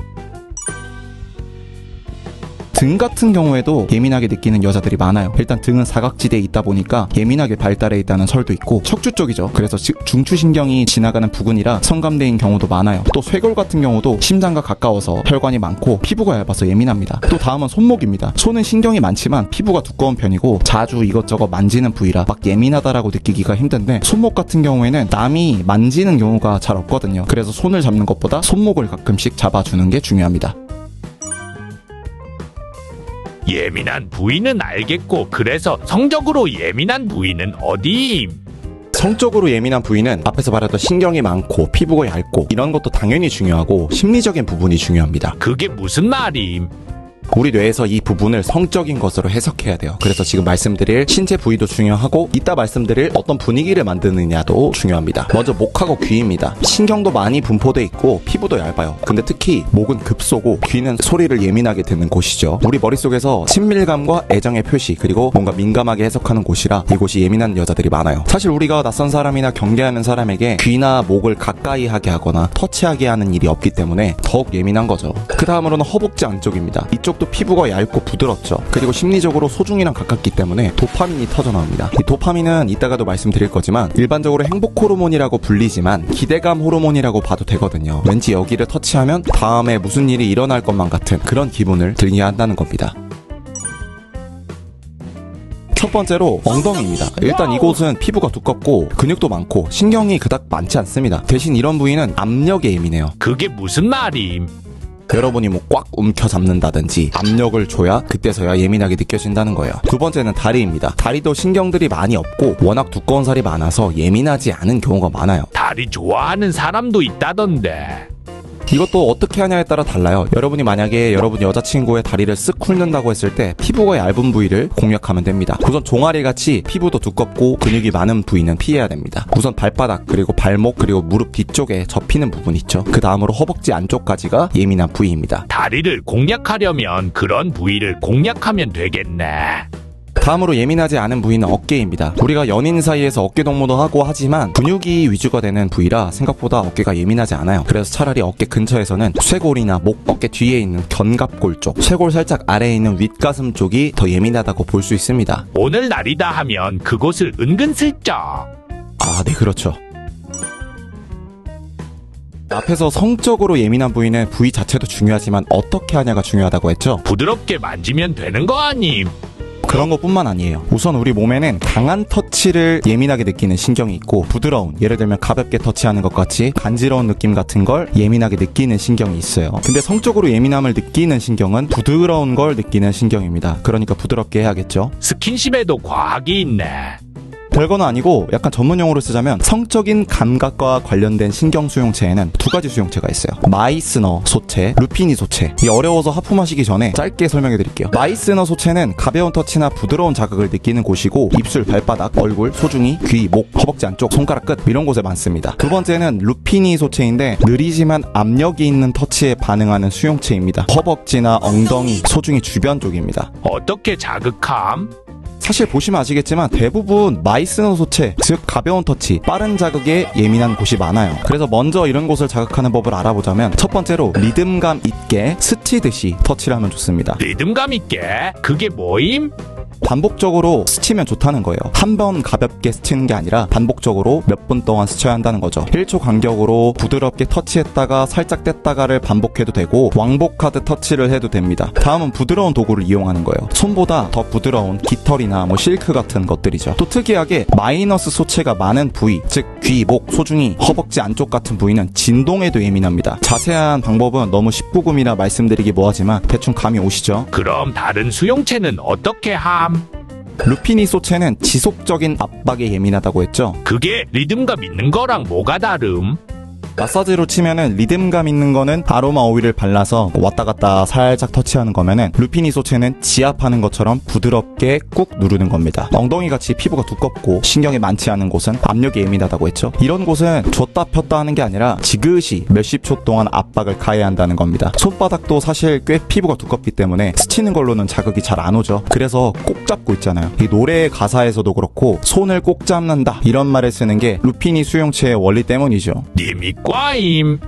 등 같은 경우에도 예민하게 느끼는 여자들이 많아요. 일단 등은 사각지대에 있다 보니까 예민하게 발달해 있다는 설도 있고, 척추 쪽이죠. 그래서 중추신경이 지나가는 부근이라 성감대인 경우도 많아요. 또 쇄골 같은 경우도 심장과 가까워서 혈관이 많고 피부가 얇아서 예민합니다. 또 다음은 손목입니다. 손은 신경이 많지만 피부가 두꺼운 편이고 자주 이것저것 만지는 부위라 막 예민하다라고 느끼기가 힘든데, 손목 같은 경우에는 남이 만지는 경우가 잘 없거든요. 그래서 손을 잡는 것보다 손목을 가끔씩 잡아주는 게 중요합니다. 예민한 부위는 알겠고, 그래서 성적으로 예민한 부위는 어디임? 성적으로 예민한 부위는 앞에서 말했던 신경이 많고 피부가 얇고 이런 것도 당연히 중요하고, 심리적인 부분이 중요합니다. 그게 무슨 말임? 우리 뇌에서 이 부분을 성적인 것으로 해석해야 돼요. 그래서 지금 말씀드릴 신체 부위도 중요하고, 이따 말씀드릴 어떤 분위기를 만드느냐도 중요합니다. 먼저 목하고 귀입니다. 신경도 많이 분포돼 있고 피부도 얇아요. 근데 특히 목은 급소고 귀는 소리를 예민하게 듣는 곳이죠. 우리 머릿속에서 친밀감과 애정의 표시, 그리고 뭔가 민감하게 해석하는 곳이라 이곳이 예민한 여자들이 많아요. 사실 우리가 낯선 사람이나 경계하는 사람에게 귀나 목을 가까이 하게 하거나 터치하게 하는 일이 없기 때문에 더욱 예민한 거죠. 그 다음으로는 허벅지 안쪽입니다. 이쪽도 피부가 얇고 부드럽죠. 그리고 심리적으로 소중이랑 가깝기 때문에 도파민이 터져나옵니다. 이 도파민은 이따가도 말씀드릴 거지만 일반적으로 행복 호르몬이라고 불리지만 기대감 호르몬이라고 봐도 되거든요. 왠지 여기를 터치하면 다음에 무슨 일이 일어날 것만 같은 그런 기분을 들게 한다는 겁니다. 첫 번째로 엉덩이입니다. 일단 이곳은 피부가 두껍고 근육도 많고 신경이 그닥 많지 않습니다. 대신 이런 부위는 압력에 예민해요. 그게 무슨 말임? 여러분이 뭐 꽉 움켜잡는다든지 압력을 줘야 그때서야 예민하게 느껴진다는 거예요. 두 번째는 다리입니다. 다리도 신경들이 많이 없고 워낙 두꺼운 살이 많아서 예민하지 않은 경우가 많아요. 다리 좋아하는 사람도 있다던데. 이것도 어떻게 하냐에 따라 달라요. 여러분이 만약에 여러분 여자친구의 다리를 쓱 훑는다고 했을 때 피부가 얇은 부위를 공략하면 됩니다. 우선 종아리같이 피부도 두껍고 근육이 많은 부위는 피해야 됩니다. 우선 발바닥, 그리고 발목, 그리고 무릎 뒤쪽에 접히는 부분 있죠. 그 다음으로 허벅지 안쪽까지가 예민한 부위입니다. 다리를 공략하려면 그런 부위를 공략하면 되겠네. 다음으로 예민하지 않은 부위는 어깨입니다. 우리가 연인 사이에서 어깨 동무도 하고 하지만 근육이 위주가 되는 부위라 생각보다 어깨가 예민하지 않아요. 그래서 차라리 어깨 근처에서는 쇄골이나 목, 어깨 뒤에 있는 견갑골 쪽, 쇄골 살짝 아래에 있는 윗가슴 쪽이 더 예민하다고 볼 수 있습니다. 오늘 날이다 하면 그곳을 은근슬쩍. 네, 그렇죠. 앞에서 성적으로 예민한 부위는 부위 자체도 중요하지만 어떻게 하냐가 중요하다고 했죠. 부드럽게 만지면 되는 거 아님? 그런 것뿐만 아니에요. 우선 우리 몸에는 강한 터치를 예민하게 느끼는 신경이 있고, 부드러운, 예를 들면 가볍게 터치하는 것 같이 간지러운 느낌 같은 걸 예민하게 느끼는 신경이 있어요. 근데 성적으로 예민함을 느끼는 신경은 부드러운 걸 느끼는 신경입니다. 그러니까 부드럽게 해야겠죠. 스킨십에도 과학이 있네. 별거는 아니고 약간 전문용어로 쓰자면 성적인 감각과 관련된 신경 수용체에는 두 가지 수용체가 있어요. 마이스너 소체, 루피니 소체. 이 어려워서 하품하시기 전에 짧게 설명해 드릴게요. 마이스너 소체는 가벼운 터치나 부드러운 자극을 느끼는 곳이고, 입술, 발바닥, 얼굴, 소중이, 귀, 목, 허벅지 안쪽, 손가락 끝 이런 곳에 많습니다. 두 번째는 루피니 소체인데 느리지만 압력이 있는 터치에 반응하는 수용체입니다. 허벅지나 엉덩이, 소중이 주변 쪽입니다. 어떻게 자극함? 사실 보시면 아시겠지만 대부분 마이스너 소체, 즉 가벼운 터치, 빠른 자극에 예민한 곳이 많아요. 그래서 먼저 이런 곳을 자극하는 법을 알아보자면, 첫 번째로 리듬감 있게 스치듯이 터치를 하면 좋습니다. 리듬감 있게? 그게 뭐임? 반복적으로 스치면 좋다는 거예요. 한 번 가볍게 스치는 게 아니라 반복적으로 몇 분 동안 스쳐야 한다는 거죠. 1초 간격으로 부드럽게 터치했다가 살짝 뗐다가를 반복해도 되고, 왕복하듯 터치를 해도 됩니다. 다음은 부드러운 도구를 이용하는 거예요. 손보다 더 부드러운 깃털이나 뭐 실크 같은 것들이죠. 또 특이하게 마이너스 소체가 많은 부위, 즉 귀, 목, 소중이, 허벅지 안쪽 같은 부위는 진동에도 예민합니다. 자세한 방법은 너무 19금이라 말씀드리기 뭐하지만 대충 감이 오시죠? 그럼 다른 수용체는 어떻게 함? 루피니 소체는 지속적인 압박에 예민하다고 했죠. 그게 리듬감 있는 거랑 뭐가 다름? 마사지로 치면은 리듬감 있는 거는 아로마 오일을 발라서 왔다 갔다 살짝 터치하는 거면은, 루피니 소체는 지압하는 것처럼 부드럽게 꾹 누르는 겁니다. 엉덩이같이 피부가 두껍고 신경이 많지 않은 곳은 압력이 예민하다고 했죠. 이런 곳은 줬다 폈다 하는 게 아니라 지그시 몇십 초 동안 압박을 가해야 한다는 겁니다. 손바닥도 사실 꽤 피부가 두껍기 때문에 스치는 걸로는 자극이 잘 안 오죠. 그래서 꼭 잡고 있잖아요. 이 노래의 가사에서도 그렇고 손을 꼭 잡는다 이런 말을 쓰는 게 루피니 수용체의 원리 때문이죠. 님이 꽈임.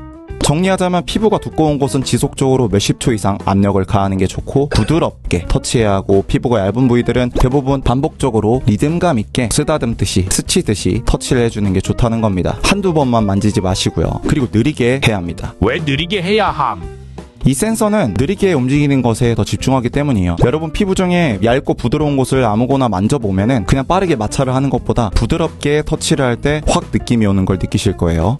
정리하자면 피부가 두꺼운 곳은 지속적으로 몇십 초 이상 압력을 가하는 게 좋고 부드럽게 터치해야 하고 피부가 얇은 부위들은 대부분 반복적으로 리듬감 있게 쓰다듬듯이 스치듯이 터치를 해주는 게 좋다는 겁니다. 한두 번만 만지지 마시고요. 그리고 느리게 해야 합니다. 왜 느리게 해야 함? 이 센서는 느리게 움직이는 것에 더 집중하기 때문이에요. 여러분 피부 중에 얇고 부드러운 곳을 아무거나 만져보면은 그냥 빠르게 마찰을 하는 것보다 부드럽게 터치를 할 때 확 느낌이 오는 걸 느끼실 거예요.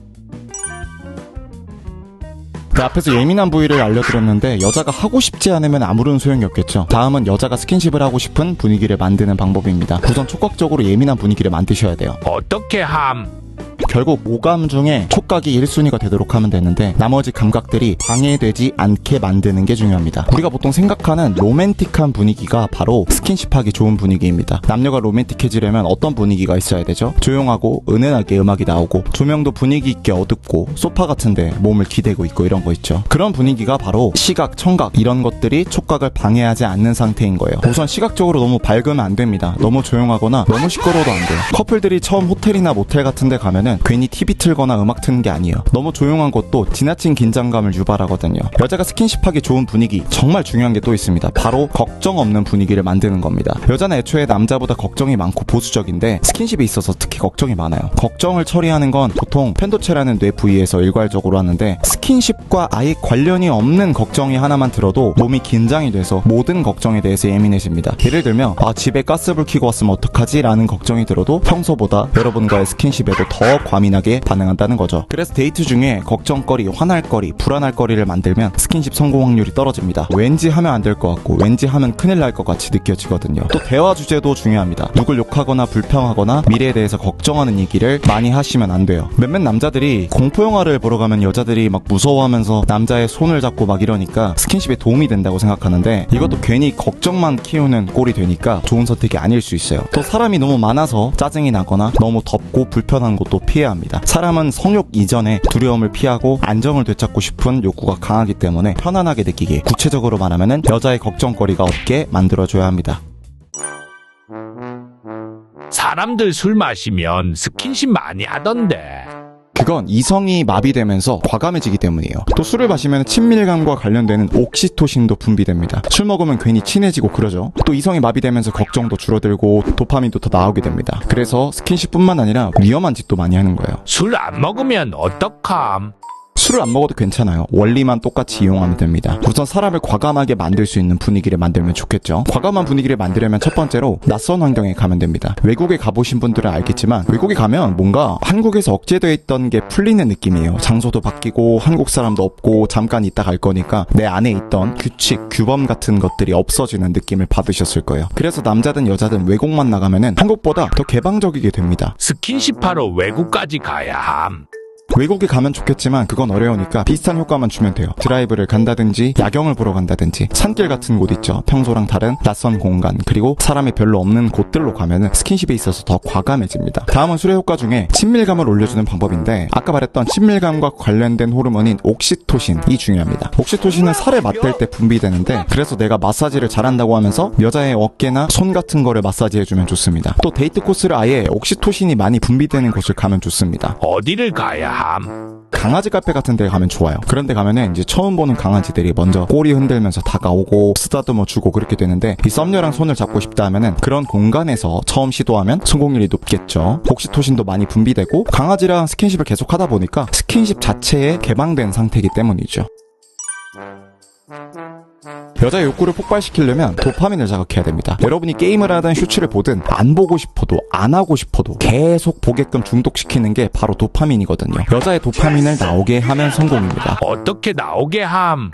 네, 앞에서 예민한 부위를 알려드렸는데 여자가 하고 싶지 않으면 아무런 소용이 없겠죠. 다음은 여자가 스킨십을 하고 싶은 분위기를 만드는 방법입니다. 우선 촉각적으로 예민한 분위기를 만드셔야 돼요. 어떻게 함? 결국 오감 중에 촉각이 1순위가 되도록 하면 되는데 나머지 감각들이 방해되지 않게 만드는 게 중요합니다. 우리가 보통 생각하는 로맨틱한 분위기가 바로 스킨십하기 좋은 분위기입니다. 남녀가 로맨틱해지려면 어떤 분위기가 있어야 되죠? 조용하고 은은하게 음악이 나오고 조명도 분위기 있게 어둡고 소파 같은데 몸을 기대고 있고 이런 거 있죠. 그런 분위기가 바로 시각, 청각 이런 것들이 촉각을 방해하지 않는 상태인 거예요. 우선 시각적으로 너무 밝으면 안 됩니다. 너무 조용하거나 너무 시끄러워도 안 돼요. 커플들이 처음 호텔이나 모텔 같은 데 가면은 괜히 TV 틀거나 음악 트는 게 아니에요. 너무 조용한 것도 지나친 긴장감을 유발하거든요. 여자가 스킨십하기 좋은 분위기 정말 중요한 게 또 있습니다. 바로 걱정 없는 분위기를 만드는 겁니다. 여자는 애초에 남자보다 걱정이 많고 보수적인데 스킨십에 있어서 특히 걱정이 많아요. 걱정을 처리하는 건 보통 펜도체라는 뇌 부위에서 일괄적으로 하는데 스킨십과 아예 관련이 없는 걱정이 하나만 들어도 몸이 긴장이 돼서 모든 걱정에 대해서 예민해집니다. 예를 들면 집에 가스불 켜고 왔으면 어떡하지? 라는 걱정이 들어도 평소보다 여러분과의 스킨십에도 더 과민하게 반응한다는 거죠. 그래서 데이트 중에 걱정거리, 화날거리, 불안할거리를 만들면 스킨십 성공 확률이 떨어집니다. 왠지 하면 안 될 것 같고 왠지 하면 큰일 날 것 같이 느껴지거든요. 또 대화 주제도 중요합니다. 누굴 욕하거나 불평하거나 미래에 대해서 걱정하는 얘기를 많이 하시면 안 돼요. 몇몇 남자들이 공포영화를 보러 가면 여자들이 막 무서워하면서 남자의 손을 잡고 막 이러니까 스킨십에 도움이 된다고 생각하는데 이것도 괜히 걱정만 키우는 꼴이 되니까 좋은 선택이 아닐 수 있어요. 또 사람이 너무 많아서 짜증이 나거나 너무 덥고 불편한 곳도 피해야 합니다. 사람은 성욕 이전에 두려움을 피하고 안정을 되찾고 싶은 욕구가 강하기 때문에 편안하게 느끼게 구체적으로 말하면은 여자의 걱정거리가 없게 만들어줘야 합니다. 사람들 술 마시면 스킨십 많이 하던데. 그건 이성이 마비되면서 과감해지기 때문이에요. 또 술을 마시면 친밀감과 관련되는 옥시토신도 분비됩니다. 술 먹으면 괜히 친해지고 그러죠. 또 이성이 마비되면서 걱정도 줄어들고 도파민도 더 나오게 됩니다. 그래서 스킨십뿐만 아니라 위험한 짓도 많이 하는 거예요. 술 안 먹으면 어떡함? 술을 안 먹어도 괜찮아요. 원리만 똑같이 이용하면 됩니다. 우선 사람을 과감하게 만들 수 있는 분위기를 만들면 좋겠죠. 과감한 분위기를 만들려면 첫 번째로 낯선 환경에 가면 됩니다. 외국에 가보신 분들은 알겠지만 외국에 가면 뭔가 한국에서 억제되어 있던 게 풀리는 느낌이에요. 장소도 바뀌고 한국 사람도 없고 잠깐 있다 갈 거니까 내 안에 있던 규칙, 규범 같은 것들이 없어지는 느낌을 받으셨을 거예요. 그래서 남자든 여자든 외국만 나가면은 한국보다 더 개방적이게 됩니다. 스킨십하러 외국까지 가야 함. 외국에 가면 좋겠지만 그건 어려우니까 비슷한 효과만 주면 돼요. 드라이브를 간다든지 야경을 보러 간다든지 산길 같은 곳 있죠. 평소랑 다른 낯선 공간 그리고 사람이 별로 없는 곳들로 가면은 스킨십에 있어서 더 과감해집니다. 다음은 술의 효과 중에 친밀감을 올려주는 방법인데 아까 말했던 친밀감과 관련된 호르몬인 옥시토신이 중요합니다. 옥시토신은 살에 맞댈 때 분비되는데 그래서 내가 마사지를 잘한다고 하면서 여자의 어깨나 손 같은 거를 마사지해주면 좋습니다. 또 데이트 코스를 아예 옥시토신이 많이 분비되는 곳을 가면 좋습니다. 어디를 가야 함? 강아지 카페 같은 데 가면 좋아요. 그런데 가면은 이제 처음 보는 강아지들이 먼저 꼬리 흔들면서 다가오고 쓰다듬어 주고 그렇게 되는데 이 썸녀랑 손을 잡고 싶다 하면은 그런 공간에서 처음 시도하면 성공률이 높겠죠. 옥시토신도 많이 분비되고 강아지랑 스킨십을 계속 하다 보니까 스킨십 자체에 개방된 상태이기 때문이죠. 여자의 욕구를 폭발시키려면 도파민을 자극해야 됩니다. 여러분이 게임을 하든 슈츠를 보든 안 보고 싶어도 안 하고 싶어도 계속 보게끔 중독시키는 게 바로 도파민이거든요. 여자의 도파민을 나오게 하면 성공입니다. 어떻게 나오게 함?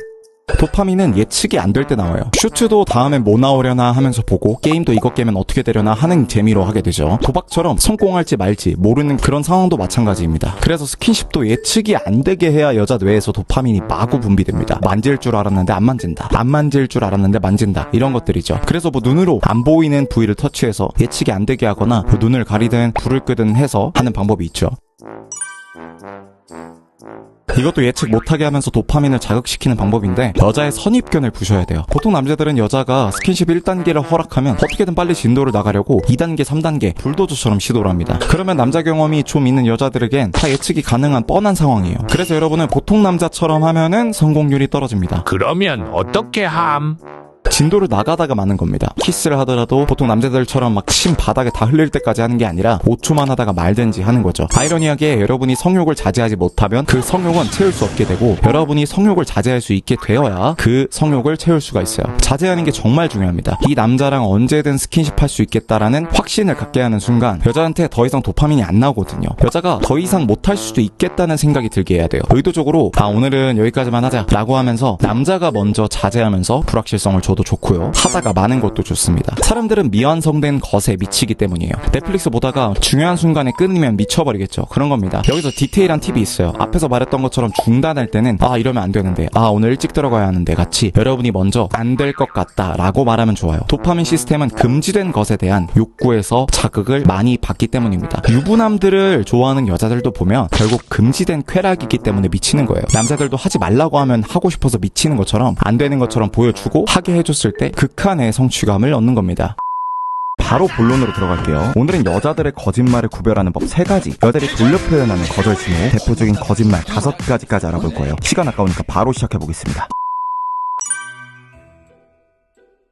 도파민은 예측이 안 될 때 나와요. 슈트도 다음에 뭐 나오려나 하면서 보고 게임도 이거 깨면 어떻게 되려나 하는 재미로 하게 되죠. 도박처럼 성공할지 말지 모르는 그런 상황도 마찬가지입니다. 그래서 스킨십도 예측이 안 되게 해야 여자 뇌에서 도파민이 마구 분비됩니다. 만질 줄 알았는데 안 만진다. 안 만질 줄 알았는데 만진다. 이런 것들이죠. 그래서 뭐 눈으로 안 보이는 부위를 터치해서 예측이 안 되게 하거나 뭐 눈을 가리든 불을 끄든 해서 하는 방법이 있죠. 이것도 예측 못하게 하면서 도파민을 자극시키는 방법인데 여자의 선입견을 부셔야 돼요. 보통 남자들은 여자가 스킨십 1단계를 허락하면 어떻게든 빨리 진도를 나가려고 2단계, 3단계 불도저처럼 시도를 합니다. 그러면 남자 경험이 좀 있는 여자들에겐 다 예측이 가능한 뻔한 상황이에요. 그래서 여러분은 보통 남자처럼 하면은 성공률이 떨어집니다. 그러면 어떻게 함? 진도를 나가다가 마는 겁니다. 키스를 하더라도 보통 남자들처럼 막 침 바닥에 다 흘릴 때까지 하는 게 아니라 5초만 하다가 말든지 하는 거죠. 아이러니하게 여러분이 성욕을 자제하지 못하면 그 성욕은 채울 수 없게 되고 여러분이 성욕을 자제할 수 있게 되어야 그 성욕을 채울 수가 있어요. 자제하는 게 정말 중요합니다. 이 남자랑 언제든 스킨십 할 수 있겠다라는 확신을 갖게 하는 순간 여자한테 더 이상 도파민이 안 나오거든요. 여자가 더 이상 못할 수도 있겠다는 생각이 들게 해야 돼요. 의도적으로 오늘은 여기까지만 하자 라고 하면서 남자가 먼저 자제하면서 불확실성을 줘도 좋고요. 하다가 마는 것도 좋습니다. 사람들은 미완성된 것에 미치기 때문이에요. 넷플릭스 보다가 중요한 순간에 끊으면 미쳐버리겠죠. 그런 겁니다. 여기서 디테일한 팁이 있어요. 앞에서 말했던 것처럼 중단할 때는 이러면 안 되는데 오늘 일찍 들어가야 하는데 같이 여러분이 먼저 안 될 것 같다 라고 말하면 좋아요. 도파민 시스템은 금지된 것에 대한 욕구에서 자극을 많이 받기 때문입니다. 유부남들을 좋아하는 여자들도 보면 결국 금지된 쾌락이기 때문에 미치는 거예요. 남자들도 하지 말라고 하면 하고 싶어서 미치는 것처럼 안 되는 것처럼 보여주고 하게 해줬을 때 극한의 성취감을 얻는 겁니다. 바로 본론으로 들어갈게요. 오늘은 여자들의 거짓말을 구별하는 법 3가지, 여자들이 돌려 표현하는 거절 신호, 대표적인 거짓말 5가지까지 알아볼 거예요. 시간 아까우니까 바로 시작해보겠습니다.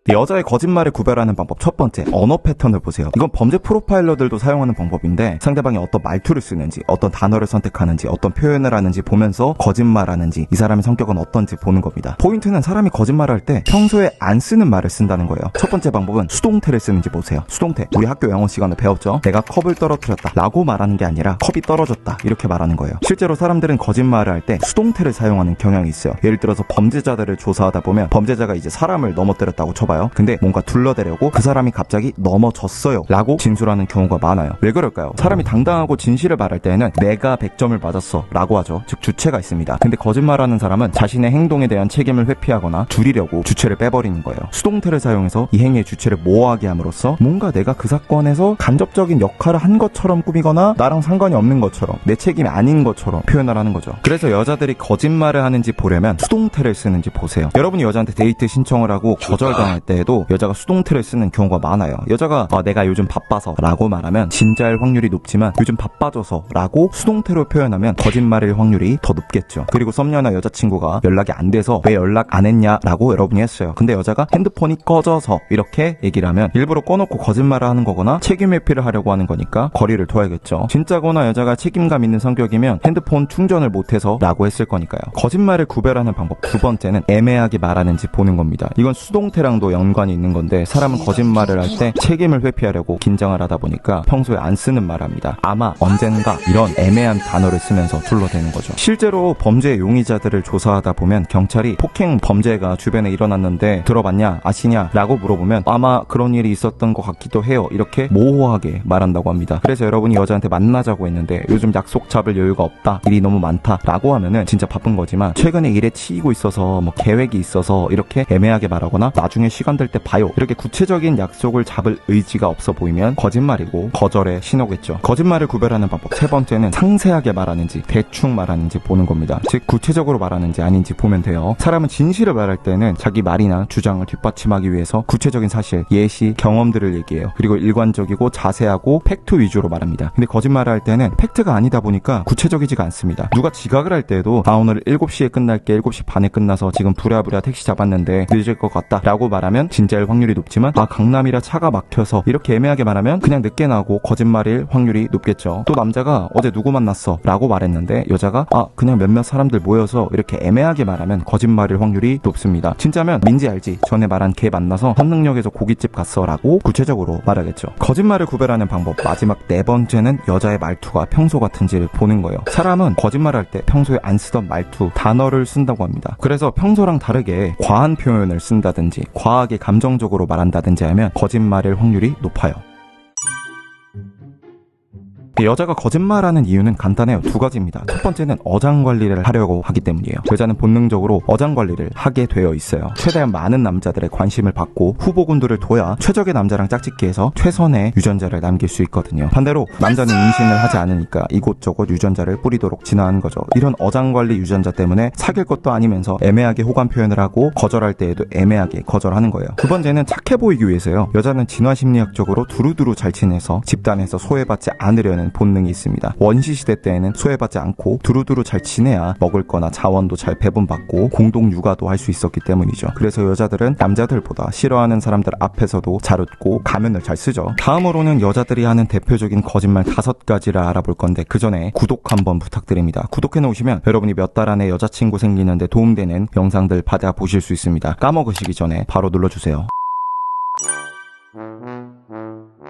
여자의 거짓말을 구별하는 방법 첫 번째, 언어 패턴을 보세요. 이건 범죄 프로파일러들도 사용하는 방법인데 상대방이 어떤 말투를 쓰는지, 어떤 단어를 선택하는지, 어떤 표현을 하는지 보면서 거짓말하는지, 이 사람의 성격은 어떤지 보는 겁니다. 포인트는 사람이 거짓말할 때 평소에 안 쓰는 말을 쓴다는 거예요. 첫 번째 방법은 수동태를 쓰는지 보세요. 수동태, 우리 학교 영어 시간에 배웠죠? 내가 컵을 떨어뜨렸다 라고 말하는 게 아니라 컵이 떨어졌다 이렇게 말하는 거예요. 실제로 사람들은 거짓말을 할 때 수동태를 사용하는 경향이 있어요. 예를 들어서 범죄자들을 조사하다 보면 범죄자가 이제 사람을 넘어뜨렸다고 쳐봐요. 근데 뭔가 둘러대려고 그 사람이 갑자기 넘어졌어요 라고 진술하는 경우가 많아요. 왜 그럴까요? 사람이 당당하고 진실을 말할 때에는 내가 100점을 맞았어 라고 하죠. 즉 주체가 있습니다. 근데 거짓말하는 사람은 자신의 행동에 대한 책임을 회피하거나 줄이려고 주체를 빼버리는 거예요. 수동태를 사용해서 이 행위의 주체를 모호하게 함으로써 뭔가 내가 그 사건에서 간접적인 역할을 한 것처럼 꾸미거나 나랑 상관이 없는 것처럼 내 책임이 아닌 것처럼 표현을 하는 거죠. 그래서 여자들이 거짓말을 하는지 보려면 수동태를 쓰는지 보세요. 여러분이 여자한테 데이트 신청을 하고 거절당할 때에도 여자가 수동태를 쓰는 경우가 많아요. 여자가 내가 요즘 바빠서 라고 말하면 진짜일 확률이 높지만 요즘 바빠져서 라고 수동태로 표현하면 거짓말일 확률이 더 높겠죠. 그리고 썸녀나 여자친구가 연락이 안 돼서 왜 연락 안 했냐 라고 여러분이 했어요. 근데 여자가 핸드폰이 꺼져서 이렇게 얘기를 하면 일부러 꺼놓고 거짓말을 하는 거거나 책임 회피를 하려고 하는 거니까 거리를 둬야겠죠. 진짜거나 여자가 책임감 있는 성격이면 핸드폰 충전을 못해서 라고 했을 거니까요. 거짓말을 구별하는 방법 두 번째는 애매하게 말하는지 보는 겁니다. 이건 수동태랑도 연관이 있는 건데 사람은 거짓말을 할 때 책임을 회피하려고 긴장을 하다 보니까 평소에 안 쓰는 말 합니다. 아마, 언젠가 이런 애매한 단어를 쓰면서 둘러대는 거죠. 실제로 범죄 용의자들을 조사하다 보면 경찰이 폭행 범죄가 주변에 일어났는데 들어봤냐? 아시냐? 라고 물어보면 아마 그런 일이 있었던 것 같기도 해요. 이렇게 모호하게 말한다고 합니다. 그래서 여러분이 여자한테 만나자고 했는데 요즘 약속 잡을 여유가 없다. 일이 너무 많다. 라고 하면은 진짜 바쁜 거지만 최근에 일에 치이고 있어서 계획이 있어서 이렇게 애매하게 말하거나 나중에 시간 될 때 봐요. 이렇게 구체적인 약속을 잡을 의지가 없어 보이면 거짓말이고 거절의 신호겠죠. 거짓말을 구별하는 방법 세 번째는 상세하게 말하는지 대충 말하는지 보는 겁니다. 즉 구체적으로 말하는지 아닌지 보면 돼요. 사람은 진실을 말할 때는 자기 말이나 주장을 뒷받침하기 위해서 구체적인 사실, 예시, 경험들을 얘기해요. 그리고 일관적이고 자세하고 팩트 위주로 말합니다. 근데 거짓말을 할 때는 팩트가 아니다 보니까 구체적이지가 않습니다. 누가 지각을 할 때도 오늘 7시에 끝날게 7시 반에 끝나서 지금 부랴부랴 택시 잡았는데 늦을 것 같다 라고 말하면 진짜일 확률이 높지만 강남이라 차가 막혀서 이렇게 애매하게 말하면 그냥 늦게 나고 거짓말일 확률이 높겠죠. 또 남자가 어제 누구 만났어 라고 말했는데 여자가 그냥 몇몇 사람들 모여서 이렇게 애매하게 말하면 거짓말일 확률이 높습니다. 진짜면 민지 알지? 전에 말한 걔 만나서 한능력에서 고깃집 갔어 라고 구체적으로 말하겠죠. 거짓말을 구별하는 방법 마지막 네 번째는 여자의 말투가 평소 같은지를 보는 거예요. 사람은 거짓말할 때 평소에 안 쓰던 말투, 단어를 쓴다고 합니다. 그래서 평소랑 다르게 과한 표현을 쓴다든지 과하게 감정적으로 말한다든지 하면 거짓말일 확률이 높아요. 여자가 거짓말하는 이유는 간단해요. 두 가지입니다. 첫 번째는 어장 관리를 하려고 하기 때문이에요. 여자는 본능적으로 어장 관리를 하게 되어 있어요. 최대한 많은 남자들의 관심을 받고 후보군들을 둬야 최적의 남자랑 짝짓기해서 최선의 유전자를 남길 수 있거든요. 반대로 남자는 임신을 하지 않으니까 이곳저곳 유전자를 뿌리도록 진화한 거죠. 이런 어장 관리 유전자 때문에 사귈 것도 아니면서 애매하게 호감 표현을 하고 거절할 때에도 애매하게 거절하는 거예요. 두 번째는 착해 보이기 위해서요. 여자는 진화 심리학적으로 두루두루 잘 지내서 집단에서 소외받지 않으려는 본능이 있습니다. 원시 시대 때에는 소외받지 않고 두루두루 잘 지내야 먹을 거나 자원도 잘 배분받고 공동 육아도 할 수 있었기 때문이죠. 그래서 여자들은 남자들보다 싫어하는 사람들 앞에서도 잘 웃고 가면을 잘 쓰죠. 다음으로는 여자들이 하는 대표적인 거짓말 5가지를 알아볼 건데 그 전에 구독 한번 부탁드립니다. 구독해 놓으시면 여러분이 몇 달 안에 여자친구 생기는데 도움되는 영상들 받아보실 수 있습니다. 까먹으시기 전에 바로 눌러주세요.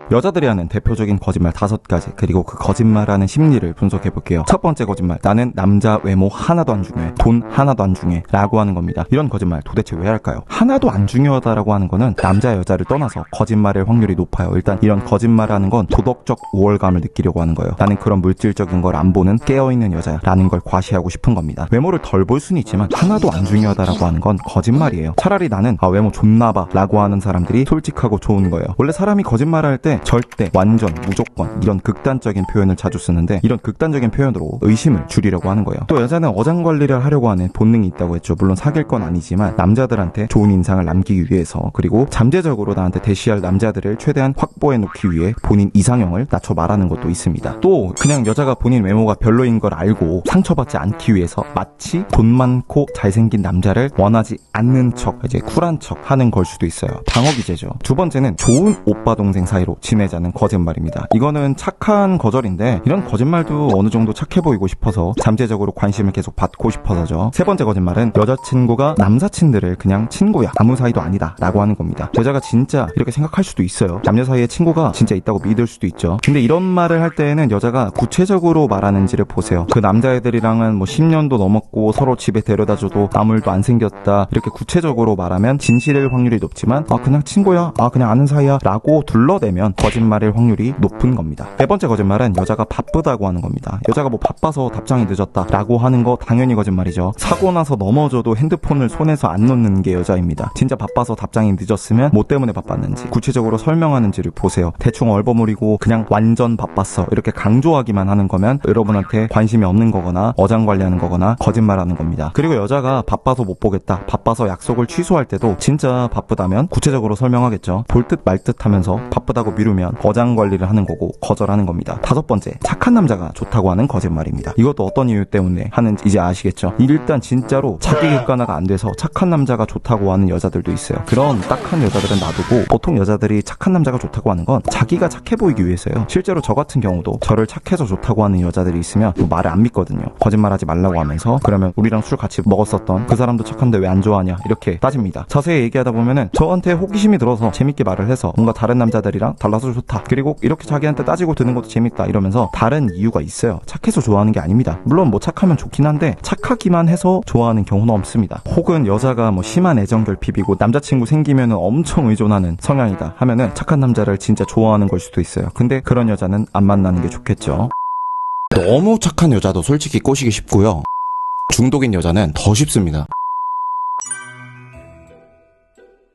여자들이 하는 대표적인 거짓말 5가지, 그리고 그 거짓말하는 심리를 분석해볼게요. 첫 번째 거짓말, 나는 남자 외모 하나도 안 중요해, 돈 하나도 안 중요해 라고 하는 겁니다. 이런 거짓말 도대체 왜 할까요? 하나도 안 중요하다라고 하는 거는 남자 여자를 떠나서 거짓말일 확률이 높아요. 일단 이런 거짓말하는 건 도덕적 우월감을 느끼려고 하는 거예요. 나는 그런 물질적인 걸 안 보는 깨어있는 여자라는 걸 과시하고 싶은 겁니다. 외모를 덜 볼 수는 있지만 하나도 안 중요하다라고 하는 건 거짓말이에요. 차라리 나는 외모 좋나봐 라고 하는 사람들이 솔직하고 좋은 거예요. 원래 사람이 거짓말할 때 절대, 완전, 무조건 이런 극단적인 표현을 자주 쓰는데 이런 극단적인 표현으로 의심을 줄이려고 하는 거예요. 또 여자는 어장 관리를 하려고 하는 본능이 있다고 했죠. 물론 사귈 건 아니지만 남자들한테 좋은 인상을 남기기 위해서, 그리고 잠재적으로 나한테 대시할 남자들을 최대한 확보해 놓기 위해 본인 이상형을 낮춰 말하는 것도 있습니다. 또 그냥 여자가 본인 외모가 별로인 걸 알고 상처받지 않기 위해서 마치 돈 많고 잘생긴 남자를 원하지 않는 척, 이제 쿨한 척 하는 걸 수도 있어요. 방어 기제죠. 두 번째는 좋은 오빠 동생 사이로 지내자는 거짓말입니다. 이거는 착한 거절인데 이런 거짓말도 어느 정도 착해 보이고 싶어서 잠재적으로 관심을 계속 받고 싶어서죠. 세 번째 거짓말은 여자친구가 남사친들을 그냥 친구야, 아무 사이도 아니다 라고 하는 겁니다. 여자가 진짜 이렇게 생각할 수도 있어요. 남녀 사이에 친구가 진짜 있다고 믿을 수도 있죠. 근데 이런 말을 할 때에는 여자가 구체적으로 말하는지를 보세요. 그 남자애들이랑은 뭐 10년도 넘었고 서로 집에 데려다줘도 아무 일도 안 생겼다, 이렇게 구체적으로 말하면 진실일 확률이 높지만 그냥 친구야, 그냥 아는 사이야 라고 둘러대면 거짓말일 확률이 높은 겁니다. 네 번째 거짓말은 여자가 바쁘다고 하는 겁니다. 여자가 뭐 바빠서 답장이 늦었다 라고 하는 거 당연히 거짓말이죠. 사고 나서 넘어져도 핸드폰을 손에서 안 놓는 게 여자입니다. 진짜 바빠서 답장이 늦었으면 뭐 때문에 바빴는지 구체적으로 설명하는지를 보세요. 대충 얼버무리고 그냥 완전 바빴어 이렇게 강조하기만 하는 거면 여러분한테 관심이 없는 거거나 어장 관리하는 거거나 거짓말하는 겁니다. 그리고 여자가 바빠서 못 보겠다, 바빠서 약속을 취소할 때도 진짜 바쁘다면 구체적으로 설명하겠죠. 볼 듯 말 듯 하면서 바쁘다고 미루면 어장 관리를 하는 거고 거절하는 겁니다. 다섯 번째, 착한 남자가 좋다고 하는 거짓말입니다. 이것도 어떤 이유 때문에 하는지 이제 아시겠죠? 일단 진짜로 자기 객관화가 안 돼서 착한 남자가 좋다고 하는 여자들도 있어요. 그런 딱한 여자들은 놔두고 보통 여자들이 착한 남자가 좋다고 하는 건 자기가 착해 보이기 위해서요. 실제로 저 같은 경우도 저를 착해서 좋다고 하는 여자들이 있으면 말을 안 믿거든요. 거짓말하지 말라고 하면서 그러면 우리랑 술 같이 먹었었던 그 사람도 착한데 왜 안 좋아하냐 이렇게 따집니다. 자세히 얘기하다 보면은 저한테 호기심이 들어서 재밌게 말을 해서 뭔가 다른 남자들이랑 달라서 좋다, 그리고 이렇게 자기한테 따지고 드는 것도 재밌다 이러면서 다른 이유가 있어요. 착해서 좋아하는 게 아닙니다. 물론 뭐 착하면 좋긴 한데 착하기만 해서 좋아하는 경우는 없습니다. 혹은 여자가 뭐 심한 애정 결핍이고 남자친구 생기면은 엄청 의존하는 성향이다 하면은 착한 남자를 진짜 좋아하는 걸 수도 있어요. 근데 그런 여자는 안 만나는 게 좋겠죠. 너무 착한 여자도 솔직히 꼬시기 쉽고요. 중독인 여자는 더 쉽습니다.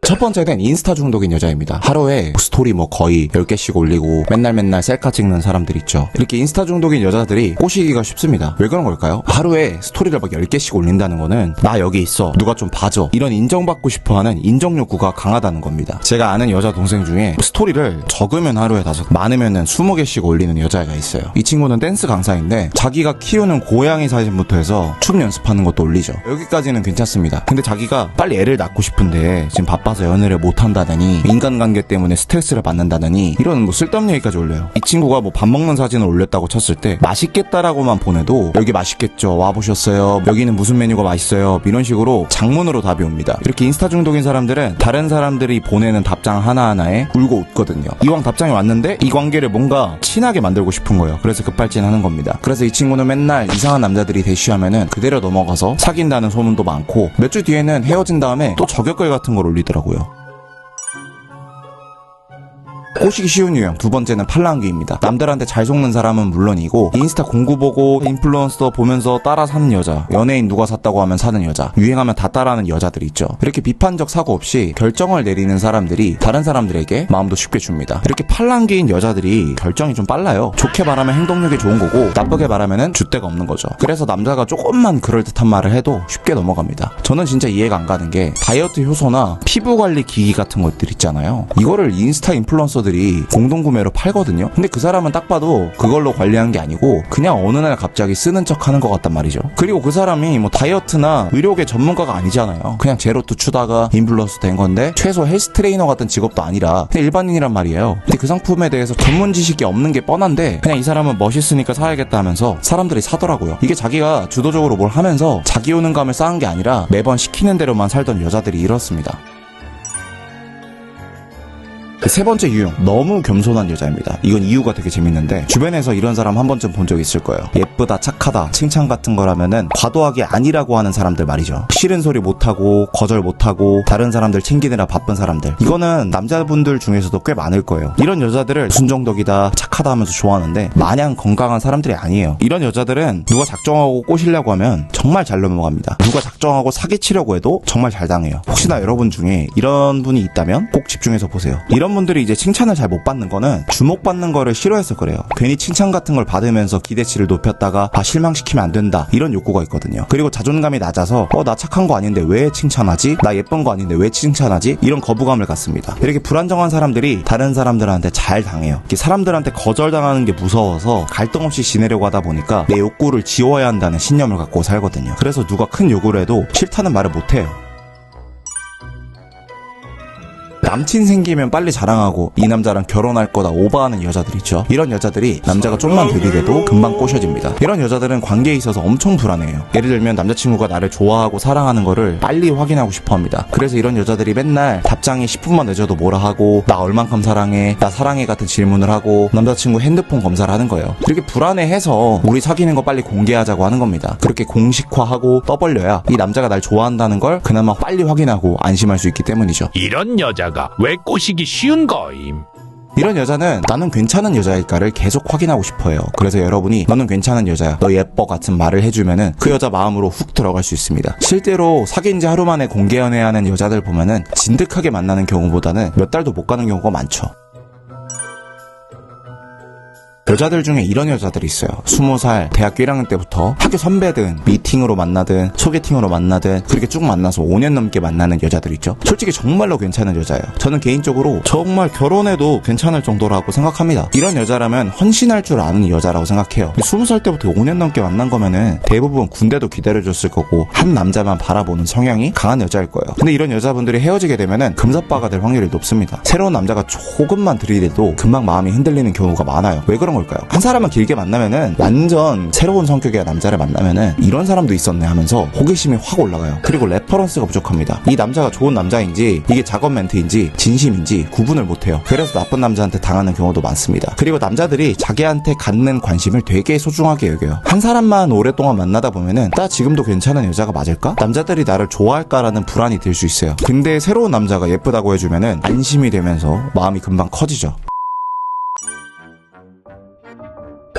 첫 번째는 인스타 중독인 여자입니다. 하루에 스토리 뭐 거의 10개씩 올리고 맨날 셀카 찍는 사람들 있죠. 이렇게 인스타 중독인 여자들이 꼬시기가 쉽습니다. 왜 그런 걸까요? 하루에 스토리를 막 10개씩 올린다는 거는 나 여기 있어, 누가 좀 봐줘, 이런 인정받고 싶어하는 인정 욕구가 강하다는 겁니다. 제가 아는 여자 동생 중에 스토리를 적으면 하루에 5, 많으면은 20개씩 올리는 여자애가 있어요. 이 친구는 댄스 강사인데 자기가 키우는 고양이 사진부터 해서 춤 연습하는 것도 올리죠. 여기까지는 괜찮습니다. 근데 자기가 빨리 애를 낳고 싶은데 지금 바빠서 연애를 못한다더니 인간관계 때문에 스트레스를 받는다더니 이런 뭐 쓸데없는 얘기까지 올려요. 이 친구가 뭐 밥 먹는 사진을 올렸다고 쳤을 때 맛있겠다라고만 보내도 여기 맛있겠죠, 와보셨어요, 여기는 무슨 메뉴가 맛있어요, 이런 식으로 장문으로 답이 옵니다. 이렇게 인스타 중독인 사람들은 다른 사람들이 보내는 답장 하나하나에 울고 웃거든요. 이왕 답장이 왔는데 이 관계를 뭔가 친하게 만들고 싶은 거예요. 그래서 급발진하는 겁니다. 그래서 이 친구는 맨날 이상한 남자들이 대쉬하면은 그대로 넘어가서 사귄다는 소문도 많고 몇 주 뒤에는 헤어진 다음에 또 저격글 같은 걸 올리더라고요. 꼬시기 쉬운 유형. 두 번째는 팔랑귀입니다. 남들한테 잘 속는 사람은 물론이고 인스타 공구 보고 인플루언서 보면서 따라 사는 여자, 연예인 누가 샀다고 하면 사는 여자, 유행하면 다 따라하는 여자들 있죠. 이렇게 비판적 사고 없이 결정을 내리는 사람들이 다른 사람들에게 마음도 쉽게 줍니다. 이렇게 팔랑귀인 여자들이 결정이 좀 빨라요. 좋게 말하면 행동력이 좋은 거고 나쁘게 말하면은 줏대가 없는 거죠. 그래서 남자가 조금만 그럴듯한 말을 해도 쉽게 넘어갑니다. 저는 진짜 이해가 안 가는 게 다이어트 효소나 피부 관리 기기 같은 것들 있잖아요. 이거를 인스타 인플루언서들이 공동구매로 팔거든요. 근데 그 사람은 딱 봐도 그걸로 관리한 게 아니고 그냥 어느 날 갑자기 쓰는 척 하는 것 같단 말이죠. 그리고 그 사람이 뭐 다이어트나 의료계 전문가가 아니잖아요. 그냥 제로투 추다가 인플루언서 된 건데 최소 헬스 트레이너 같은 직업도 아니라 그냥 일반인이란 말이에요. 근데 그 상품에 대해서 전문 지식이 없는 게 뻔한데 그냥 이 사람은 멋있으니까 사야겠다 하면서 사람들이 사더라고요. 이게 자기가 주도적으로 뭘 하면서 자기 효능감을 쌓은 게 아니라 매번 시키는 대로만 살던 여자들이 이렇습니다. 세 번째 유형, 너무 겸손한 여자입니다. 이건 이유가 되게 재밌는데 주변에서 이런 사람 한 번쯤 본 적 있을 거예요. 예쁘다, 착하다, 칭찬 같은 거라면은 과도하게 아니라고 하는 사람들 말이죠. 싫은 소리 못하고 거절 못하고 다른 사람들 챙기느라 바쁜 사람들. 이거는 남자분들 중에서도 꽤 많을 거예요. 이런 여자들을 순종덕이다, 착하다 하면서 좋아하는데 마냥 건강한 사람들이 아니에요. 이런 여자들은 누가 작정하고 꼬시려고 하면 정말 잘 넘어갑니다. 누가 작정하고 사기치려고 해도 정말 잘 당해요. 혹시나 여러분 중에 이런 분이 있다면 꼭 집중해서 보세요. 이런 분들이 이제 칭찬을 잘 못 받는 거는 주목받는 거를 싫어해서 그래요. 괜히 칭찬 같은 걸 받으면서 기대치를 높였다가 실망시키면 안 된다 이런 욕구가 있거든요. 그리고 자존감이 낮아서 나 착한 거 아닌데 왜 칭찬하지? 나 예쁜 거 아닌데 왜 칭찬하지? 이런 거부감을 갖습니다. 이렇게 불안정한 사람들이 다른 사람들한테 잘 당해요. 이렇게 사람들한테 거절당하는 게 무서워서 갈등 없이 지내려고 하다 보니까 내 욕구를 지워야 한다는 신념을 갖고 살거든요. 그래서 누가 큰 요구를 해도 싫다는 말을 못해요. 남친 생기면 빨리 자랑하고 이 남자랑 결혼할 거다 오버하는 여자들 있죠. 이런 여자들이 남자가 좀만 들이대도 금방 꼬셔집니다. 이런 여자들은 관계에 있어서 엄청 불안해요. 예를 들면 남자친구가 나를 좋아하고 사랑하는 거를 빨리 확인하고 싶어 합니다. 그래서 이런 여자들이 맨날 답장이 10분만 늦어도 뭐라 하고 나 얼만큼 사랑해, 나 사랑해 같은 질문을 하고 남자친구 핸드폰 검사를 하는 거예요. 이렇게 불안해해서 우리 사귀는 거 빨리 공개하자고 하는 겁니다. 그렇게 공식화하고 떠벌려야 이 남자가 날 좋아한다는 걸 그나마 빨리 확인하고 안심할 수 있기 때문이죠. 이런 여자가 왜 꼬시기 쉬운 거임? 이런 여자는 나는 괜찮은 여자일까를 계속 확인하고 싶어해요. 그래서 여러분이 너는 괜찮은 여자야, 너 예뻐 같은 말을 해주면은 그 여자 마음으로 훅 들어갈 수 있습니다. 실제로 사귄 지 하루 만에 공개 연애하는 여자들 보면은 진득하게 만나는 경우보다는 몇 달도 못 가는 경우가 많죠. 여자들 중에 이런 여자들이 있어요. 20살 대학교 1학년 때부터 학교 선배든 미팅으로 만나든 소개팅으로 만나든 그렇게 쭉 만나서 5년 넘게 만나는 여자들 있죠. 솔직히 정말로 괜찮은 여자예요. 저는 개인적으로 정말 결혼해도 괜찮을 정도라고 생각합니다. 이런 여자라면 헌신할 줄 아는 여자라고 생각해요. 20살 때부터 5년 넘게 만난 거면은 대부분 군대도 기다려줬을 거고 한 남자만 바라보는 성향이 강한 여자일 거예요. 근데 이런 여자분들이 헤어지게 되면은 금사빠가 될 확률이 높습니다. 새로운 남자가 조금만 들이대도 금방 마음이 흔들리는 경우가 많아요. 왜 그런 걸까요? 한 사람을 길게 만나면은 완전 새로운 성격의 남자를 만나면은 이런 사람도 있었네 하면서 호기심이 확 올라가요. 그리고 레퍼런스가 부족합니다. 이 남자가 좋은 남자인지 이게 작업 멘트인지 진심인지 구분을 못해요. 그래서 나쁜 남자한테 당하는 경우도 많습니다. 그리고 남자들이 자기한테 갖는 관심을 되게 소중하게 여겨요. 한 사람만 오랫동안 만나다 보면은 나 지금도 괜찮은 여자가 맞을까? 남자들이 나를 좋아할까라는 불안이 들 수 있어요. 근데 새로운 남자가 예쁘다고 해주면은 안심이 되면서 마음이 금방 커지죠.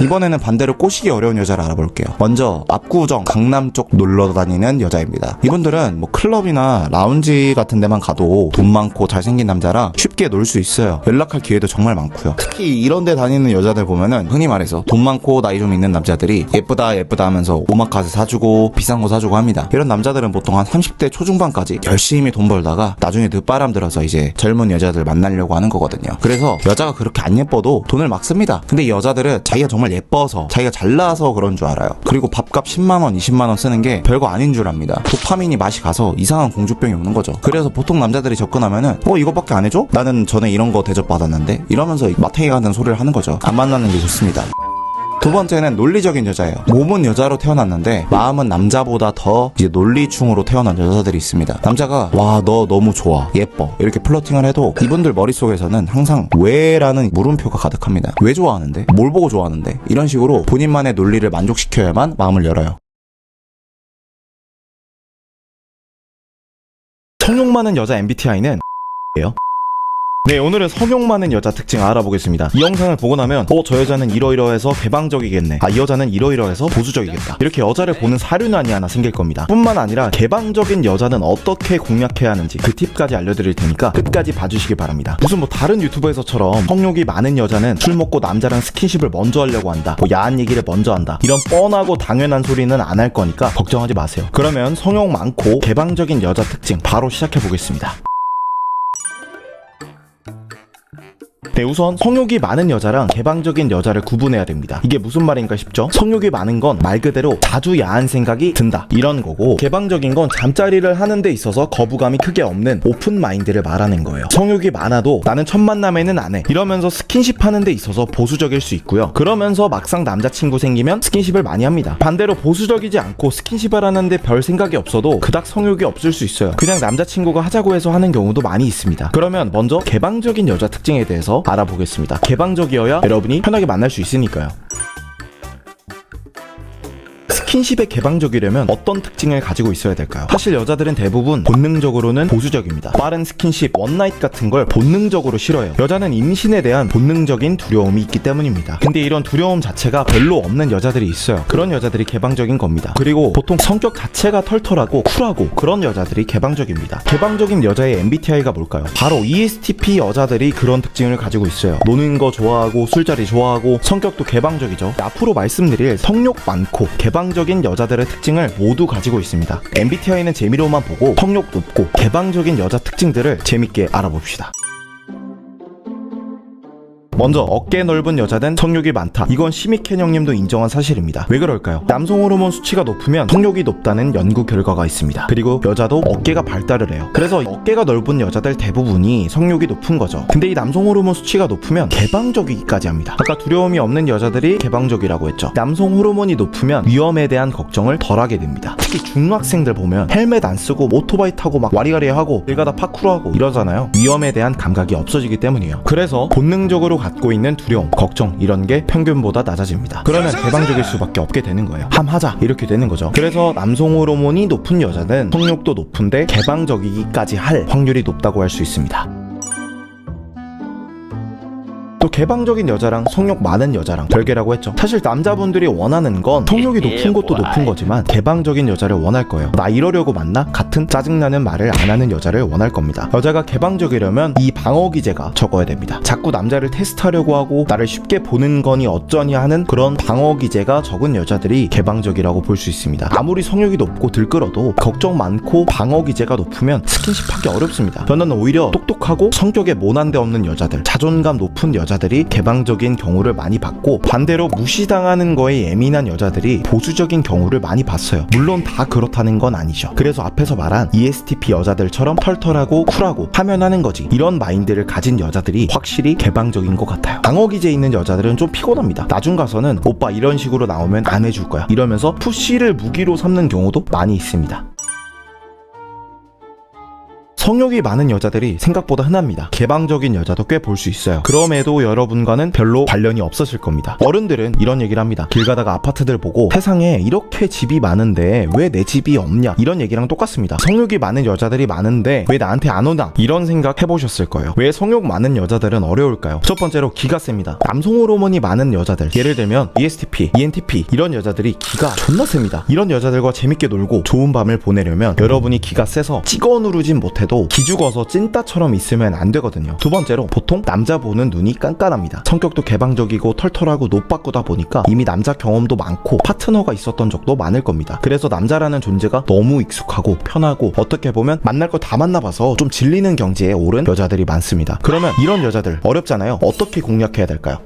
이번에는 반대로 꼬시기 어려운 여자를 알아볼게요. 먼저 압구정 강남 쪽 놀러 다니는 여자입니다. 이분들은 뭐 클럽이나 라운지 같은 데만 가도 돈 많고 잘생긴 남자랑 쉽게 놀 수 있어요. 연락할 기회도 정말 많고요. 특히 이런 데 다니는 여자들 보면은 흔히 말해서 돈 많고 나이 좀 있는 남자들이 예쁘다 예쁘다 하면서 오마카세 사주고 비싼 거 사주고 합니다. 이런 남자들은 보통 한 30대 초중반까지 열심히 돈 벌다가 나중에 늦바람 들어서 이제 젊은 여자들 만나려고 하는 거거든요. 그래서 여자가 그렇게 안 예뻐도 돈을 막 씁니다. 근데 이 여자들은 자기가 정말 예뻐서 자기가 잘나서 그런 줄 알아요. 그리고 밥값 10만원 20만원 쓰는 게 별거 아닌 줄 압니다. 도파민이 맛이 가서 이상한 공주병이 오는 거죠. 그래서 보통 남자들이 접근하면은 이거밖에 안 해줘? 나는 전에 이런 거 대접받았는데 이러면서 마탱이 같은 소리를 하는 거죠. 안 만나는 게 좋습니다. 두 번째는 논리적인 여자예요. 몸은 여자로 태어났는데 마음은 남자보다 더 이제 논리충으로 태어난 여자들이 있습니다. 남자가 와 너 너무 좋아 예뻐 이렇게 플러팅을 해도 이분들 머릿속에서는 항상 왜? 라는 물음표가 가득합니다. 왜 좋아하는데? 뭘 보고 좋아하는데? 이런 식으로 본인만의 논리를 만족시켜야만 마음을 열어요. 성욕 많은 여자 MBTI는 예요. 네, 오늘은 성욕 많은 여자 특징 알아보겠습니다. 이 영상을 보고 나면 저 여자는 이러이러해서 개방적이겠네, 이 여자는 이러이러해서 보수적이겠다, 이렇게 여자를 보는 사륜안이 하나 생길 겁니다. 뿐만 아니라 개방적인 여자는 어떻게 공략해야 하는지 그 팁까지 알려드릴 테니까 끝까지 봐주시기 바랍니다. 무슨 다른 유튜브에서처럼 성욕이 많은 여자는 술 먹고 남자랑 스킨십을 먼저 하려고 한다, 야한 얘기를 먼저 한다, 이런 뻔하고 당연한 소리는 안 할 거니까 걱정하지 마세요. 그러면 성욕 많고 개방적인 여자 특징 바로 시작해보겠습니다. 네, 우선 성욕이 많은 여자랑 개방적인 여자를 구분해야 됩니다. 이게 무슨 말인가 싶죠? 성욕이 많은 건 말 그대로 자주 야한 생각이 든다, 이런 거고, 개방적인 건 잠자리를 하는 데 있어서 거부감이 크게 없는 오픈 마인드를 말하는 거예요. 성욕이 많아도 나는 첫 만남에는 안 해, 이러면서 스킨십 하는 데 있어서 보수적일 수 있고요. 그러면서 막상 남자친구 생기면 스킨십을 많이 합니다. 반대로 보수적이지 않고 스킨십을 하는데 별 생각이 없어도 그닥 성욕이 없을 수 있어요. 그냥 남자친구가 하자고 해서 하는 경우도 많이 있습니다. 그러면 먼저 개방적인 여자 특징에 대해서 알아보겠습니다. 개방적이어야 여러분이 편하게 만날 수 있으니까요. 스킨십에 개방적이려면 어떤 특징을 가지고 있어야 될까요? 사실 여자들은 대부분 본능적으로는 보수적입니다. 빠른 스킨십, 원나잇 같은 걸 본능적으로 싫어해요. 여자는 임신에 대한 본능적인 두려움이 있기 때문입니다. 근데 이런 두려움 자체가 별로 없는 여자들이 있어요. 그런 여자들이 개방적인 겁니다. 그리고 보통 성격 자체가 털털하고 쿨하고 그런 여자들이 개방적입니다. 개방적인 여자의 MBTI가 뭘까요? 바로 ESTP 여자들이 그런 특징을 가지고 있어요. 노는 거 좋아하고 술자리 좋아하고 성격도 개방적이죠. 앞으로 말씀드릴 성욕 많고 개방적인 여자들의 특징을 모두 가지고 있습니다. MBTI는 재미로만 보고 성욕 높고 개방적인 여자 특징들을 재밌게 알아봅시다. 먼저 어깨 넓은 여자는 성욕이 많다. 이건 시미켄 형님도 인정한 사실입니다. 왜 그럴까요? 남성 호르몬 수치가 높으면 성욕이 높다는 연구 결과가 있습니다. 그리고 여자도 어깨가 발달을 해요. 그래서 어깨가 넓은 여자들 대부분이 성욕이 높은 거죠. 근데 이 남성 호르몬 수치가 높으면 개방적이기까지 합니다. 아까 두려움이 없는 여자들이 개방적이라고 했죠. 남성 호르몬이 높으면 위험에 대한 걱정을 덜하게 됩니다. 특히 중학생들 보면 헬멧 안 쓰고 오토바이 타고 막 와리가리 하고 길 가다 파쿠르하고 이러잖아요. 위험에 대한 감각이 없어지기 때문이에요. 그래서 본능적으로 갖고 있는 두려움, 걱정, 이런 게 평균보다 낮아집니다. 그러면 개방적일 수밖에 없게 되는 거예요. 함하자, 이렇게 되는 거죠. 그래서 남성 호르몬이 높은 여자는 성욕도 높은데 개방적이기까지 할 확률이 높다고 할 수 있습니다. 또 개방적인 여자랑 성욕 많은 여자랑 별개라고 했죠. 사실 남자분들이 원하는 건 성욕이 높은 것도 높은 거지만 개방적인 여자를 원할 거예요. 나 이러려고 만나? 같은 짜증나는 말을 안 하는 여자를 원할 겁니다. 여자가 개방적이려면 이 방어 기제가 적어야 됩니다. 자꾸 남자를 테스트하려고 하고 나를 쉽게 보는 거니 어쩌니 하는 그런 방어 기제가 적은 여자들이 개방적이라고 볼 수 있습니다. 아무리 성욕이 높고 들끓어도 걱정 많고 방어 기제가 높으면 스킨십하기 어렵습니다. 저는 오히려 똑똑하고 성격에 모난 데 없는 여자들, 자존감 높은 여자들이 개방적인 경우를 많이 봤고, 반대로 무시당하는 거에 예민한 여자들이 보수적인 경우를 많이 봤어요. 물론 다 그렇다는 건 아니죠. 그래서 앞에서 말한 ESTP 여자들처럼 털털하고 쿨하고 하면 하는 거지, 이런 마인드를 가진 여자들이 확실히 개방적인 것 같아요. 방어 기제 있는 여자들은 좀 피곤합니다. 나중 가서는 오빠 이런 식으로 나오면 안 해줄 거야, 이러면서 푸시를 무기로 삼는 경우도 많이 있습니다. 성욕이 많은 여자들이 생각보다 흔합니다. 개방적인 여자도 꽤 볼 수 있어요. 그럼에도 여러분과는 별로 관련이 없으실 겁니다. 어른들은 이런 얘기를 합니다. 길 가다가 아파트들 보고 세상에 이렇게 집이 많은데 왜 내 집이 없냐, 이런 얘기랑 똑같습니다. 성욕이 많은 여자들이 많은데 왜 나한테 안 오나, 이런 생각 해보셨을 거예요. 왜 성욕 많은 여자들은 어려울까요? 첫 번째로 기가 셉니다. 남성 호르몬이 많은 여자들, 예를 들면 ESTP, ENTP 이런 여자들이 기가 존나 셉니다. 이런 여자들과 재밌게 놀고 좋은 밤을 보내려면 여러분이 기가 세서 찍어 누르진 못해도 기죽어서 찐따처럼 있으면 안 되거든요. 두 번째로 보통 남자 보는 눈이 깐깐합니다. 성격도 개방적이고 털털하고 노빠꾸다 보니까 이미 남자 경험도 많고 파트너가 있었던 적도 많을 겁니다. 그래서 남자라는 존재가 너무 익숙하고 편하고 어떻게 보면 만날 거 다 만나봐서 좀 질리는 경지에 오른 여자들이 많습니다. 그러면 이런 여자들 어렵잖아요. 어떻게 공략해야 될까요?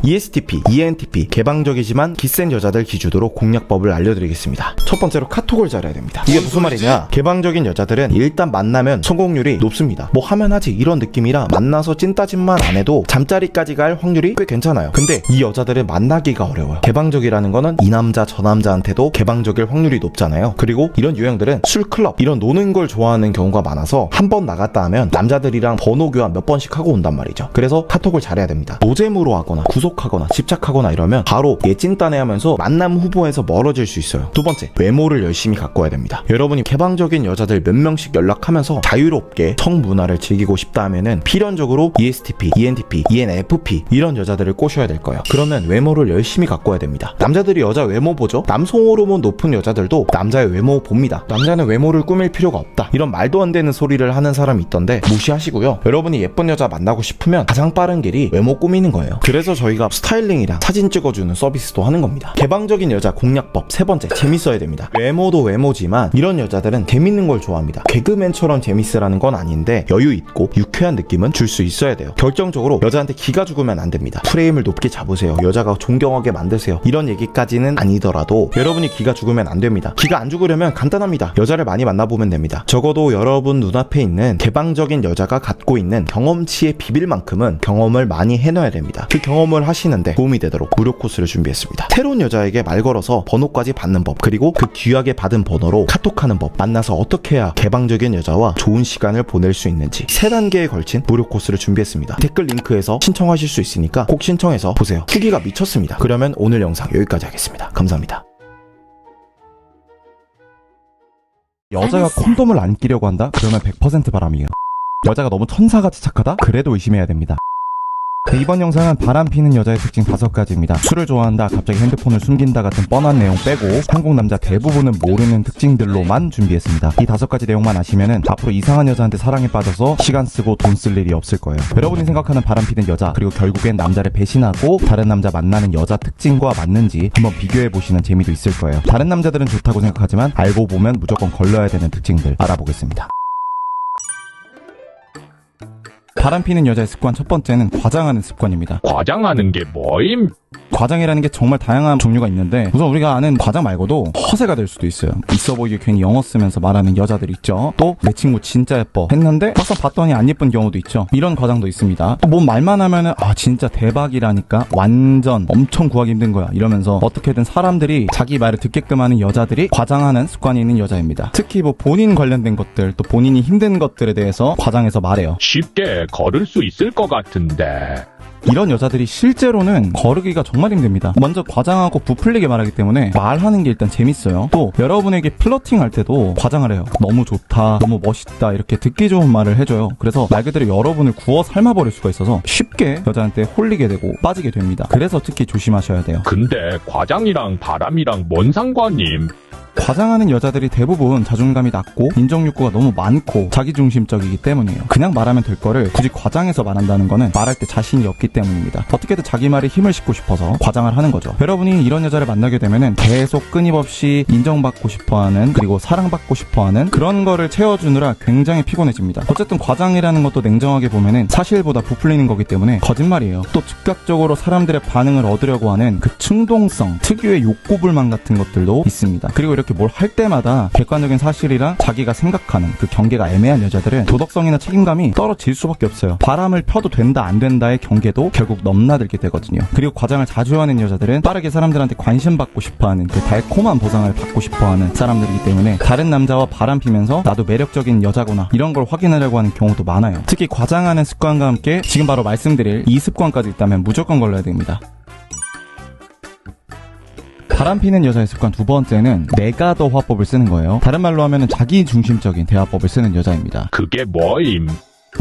ESTP, ENTP 개방적이지만 기센 여자들 기준으로 공략법을 알려드리겠습니다. 첫 번째로 카톡을 잘해야 됩니다. 이게 무슨 말이냐? 개방적인 여자들은 일단 만나면 성공률이 높습니다. 뭐 하면 하지 이런 느낌이라 만나서 찐따짓만 안 해도 잠자리까지 갈 확률이 꽤 괜찮아요. 근데 이 여자들은 만나기가 어려워요. 개방적이라는 거는 이 남자 저 남자한테도 개방적일 확률이 높잖아요. 그리고 이런 유형들은 술, 클럽 이런 노는 걸 좋아하는 경우가 많아서 한 번 나갔다 하면 남자들이랑 번호 교환 몇 번씩 하고 온단 말이죠. 그래서 카톡을 잘해야 됩니다. 노잼으로 하거나 구속 한몫하거나 집착하거나 이러면 바로 얘 찐따네 하면서 만남 후보에서 멀어질 수 있어요. 두 번째, 외모를 열심히 가꿔야 됩니다. 여러분이 개방적인 여자들 몇 명씩 연락하면서 자유롭게 성문화를 즐기고 싶다 하면은 필연적으로 ESTP, ENTP, ENFP 이런 여자들을 꼬셔야 될 거예요. 그러면 외모를 열심히 가꿔야 됩니다. 남자들이 여자 외모 보죠? 남성 호르몬 높은 여자들도 남자의 외모 봅니다. 남자는 외모를 꾸밀 필요가 없다. 이런 말도 안 되는 소리를 하는 사람이 있던데 무시하시고요. 여러분이 예쁜 여자 만나고 싶으면 가장 빠른 길이 외모 꾸미는 거예요. 그래서 저희가 스타일링이랑 사진 찍어주는 서비스도 하는 겁니다. 개방적인 여자 공략법 세 번째, 재밌어야 됩니다. 외모도 외모지만 이런 여자들은 재밌는 걸 좋아합니다. 개그맨처럼 재밌으라는 건 아닌데 여유 있고 유쾌한 느낌은 줄 수 있어야 돼요. 결정적으로 여자한테 기가 죽으면 안 됩니다. 프레임을 높게 잡으세요. 여자가 존경하게 만드세요. 이런 얘기까지는 아니더라도 여러분이 기가 죽으면 안 됩니다. 기가 안 죽으려면 간단합니다. 여자를 많이 만나보면 됩니다. 적어도 여러분 눈앞에 있는 개방적인 여자가 갖고 있는 경험치의 비빌만큼은 경험을 많이 해놔야 됩니다. 그 경험을 하시는데 도움이 되도록 무료 코스를 준비했습니다. 새로운 여자에게 말 걸어서 번호까지 받는 법, 그리고 그 귀하게 받은 번호로 카톡하는 법, 만나서 어떻게 해야 개방적인 여자와 좋은 시간을 보낼 수 있는지 3단계에 걸친 무료 코스를 준비했습니다. 댓글 링크에서 신청하실 수 있으니까 꼭 신청해서 보세요. 후기가 미쳤습니다. 그러면 오늘 영상 여기까지 하겠습니다. 감사합니다. 여자가 콘돔을 안 끼려고 한다? 그러면 100% 바람이에요. 여자가 너무 천사같이 착하다? 그래도 의심해야 됩니다. 이번 영상은 바람 피는 여자의 특징 5가지입니다. 술을 좋아한다, 갑자기 핸드폰을 숨긴다 같은 뻔한 내용 빼고 한국 남자 대부분은 모르는 특징들로만 준비했습니다. 이 5가지 내용만 아시면은 앞으로 이상한 여자한테 사랑에 빠져서 시간 쓰고 돈 쓸 일이 없을 거예요. 여러분이 생각하는 바람 피는 여자, 그리고 결국엔 남자를 배신하고 다른 남자 만나는 여자 특징과 맞는지 한번 비교해보시는 재미도 있을 거예요. 다른 남자들은 좋다고 생각하지만 알고 보면 무조건 걸러야 되는 특징들 알아보겠습니다. 바람피는 여자의 습관 첫 번째는 과장하는 습관입니다. 과장하는 게 뭐임? 과장이라는 게 정말 다양한 종류가 있는데 우선 우리가 아는 과장 말고도 허세가 될 수도 있어요. 있어 보이게 괜히 영어 쓰면서 말하는 여자들 있죠. 또 내 친구 진짜 예뻐 했는데 막상 봤더니 안 예쁜 경우도 있죠. 이런 과장도 있습니다. 뭐 말만 하면은 진짜 대박이라니까 완전 엄청 구하기 힘든 거야 이러면서 어떻게든 사람들이 자기 말을 듣게끔 하는 여자들이 과장하는 습관이 있는 여자입니다. 특히 뭐 본인 관련된 것들, 또 본인이 힘든 것들에 대해서 과장해서 말해요. 쉽게 걸을 수 있을 것 같은데. 이런 여자들이 실제로는 거르기가 정말 힘듭니다. 먼저 과장하고 부풀리게 말하기 때문에 말하는 게 일단 재밌어요. 또 여러분에게 플러팅할 때도 과장을 해요. 너무 좋다, 너무 멋있다 이렇게 듣기 좋은 말을 해줘요. 그래서 말 그대로 여러분을 구워 삶아버릴 수가 있어서 쉽게 여자한테 홀리게 되고 빠지게 됩니다. 그래서 특히 조심하셔야 돼요. 근데 과장이랑 바람이랑 뭔 상관임? 과장하는 여자들이 대부분 자존감이 낮고 인정욕구가 너무 많고 자기중심적이기 때문이에요. 그냥 말하면 될 거를 굳이 과장해서 말한다는 거는 말할 때 자신이 없기 때문입니다. 어떻게든 자기 말에 힘을 싣고 싶어서 과장을 하는 거죠. 여러분이 이런 여자를 만나게 되면은 계속 끊임없이 인정받고 싶어하는, 그리고 사랑받고 싶어하는 그런 거를 채워주느라 굉장히 피곤해집니다. 어쨌든 과장이라는 것도 냉정하게 보면은 사실보다 부풀리는 거기 때문에 거짓말이에요. 또 즉각적으로 사람들의 반응을 얻으려고 하는 그 충동성, 특유의 욕구불만 같은 것들도 있습니다. 그리고 이렇게 뭘 할 때마다 객관적인 사실이랑 자기가 생각하는 그 경계가 애매한 여자들은 도덕성이나 책임감이 떨어질 수밖에 없어요. 바람을 펴도 된다 안 된다의 경계도 결국 넘나들게 되거든요. 그리고 과장을 자주 하는 여자들은 빠르게 사람들한테 관심 받고 싶어하는 그 달콤한 보상을 받고 싶어하는 사람들이기 때문에 다른 남자와 바람 피면서 나도 매력적인 여자구나 이런 걸 확인하려고 하는 경우도 많아요. 특히 과장하는 습관과 함께 지금 바로 말씀드릴 이 습관까지 있다면 무조건 걸러야 됩니다. 바람피는 여자의 습관 두 번째는 내가 더 화법을 쓰는 거예요. 다른 말로 하면 자기 중심적인 대화법을 쓰는 여자입니다. 그게 뭐임?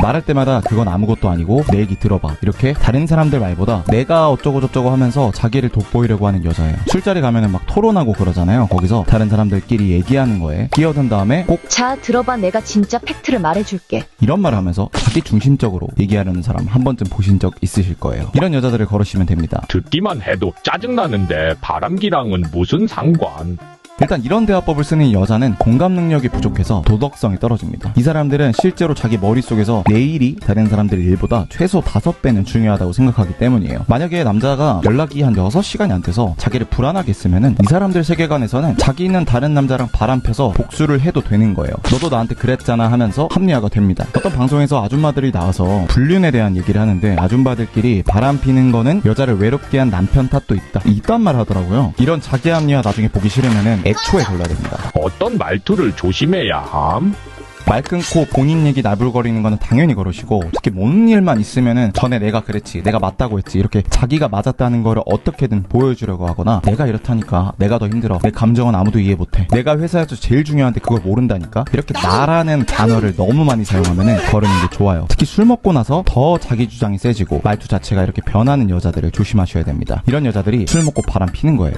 말할 때마다 그건 아무것도 아니고 내 얘기 들어봐 이렇게 다른 사람들 말보다 내가 어쩌고 저쩌고 하면서 자기를 돋보이려고 하는 여자예요. 술자리 가면은 막 토론하고 그러잖아요. 거기서 다른 사람들끼리 얘기하는 거에 끼어든 다음에 꼭 자, 들어봐. 내가 진짜 팩트를 말해줄게. 이런 말을 하면서 자기 중심적으로 얘기하려는 사람 한 번쯤 보신 적 있으실 거예요. 이런 여자들을 걸으시면 됩니다. 듣기만 해도 짜증나는데 바람기랑은 무슨 상관? 일단 이런 대화법을 쓰는 여자는 공감 능력이 부족해서 도덕성이 떨어집니다. 이 사람들은 실제로 자기 머릿속에서 내 일이 다른 사람들의 일보다 최소 5배는 중요하다고 생각하기 때문이에요. 만약에 남자가 연락이 한 6시간이 안 돼서 자기를 불안하게 했으면은 이 사람들 세계관에서는 자기는 다른 남자랑 바람펴서 복수를 해도 되는 거예요. 너도 나한테 그랬잖아 하면서 합리화가 됩니다. 어떤 방송에서 아줌마들이 나와서 불륜에 대한 얘기를 하는데 아줌마들끼리 바람피는 거는 여자를 외롭게 한 남편 탓도 있다, 이딴 말 하더라고요. 이런 자기 합리화 나중에 보기 싫으면은 애초에 걸러야 됩니다. 어떤 말투를 조심해야 함? 말 끊고 본인 얘기 나불거리는 거는 당연히 그러시고, 특히 모르는 일만 있으면은 전에 내가 그랬지, 내가 맞다고 했지, 이렇게 자기가 맞았다는 거를 어떻게든 보여주려고 하거나, 내가 이렇다니까, 내가 더 힘들어, 내 감정은 아무도 이해 못해, 내가 회사에서 제일 중요한데 그걸 모른다니까, 이렇게 나라는 단어를 너무 많이 사용하면은 거르는 게 좋아요. 특히 술 먹고 나서 더 자기 주장이 세지고 말투 자체가 이렇게 변하는 여자들을 조심하셔야 됩니다. 이런 여자들이 술 먹고 바람 피는 거예요.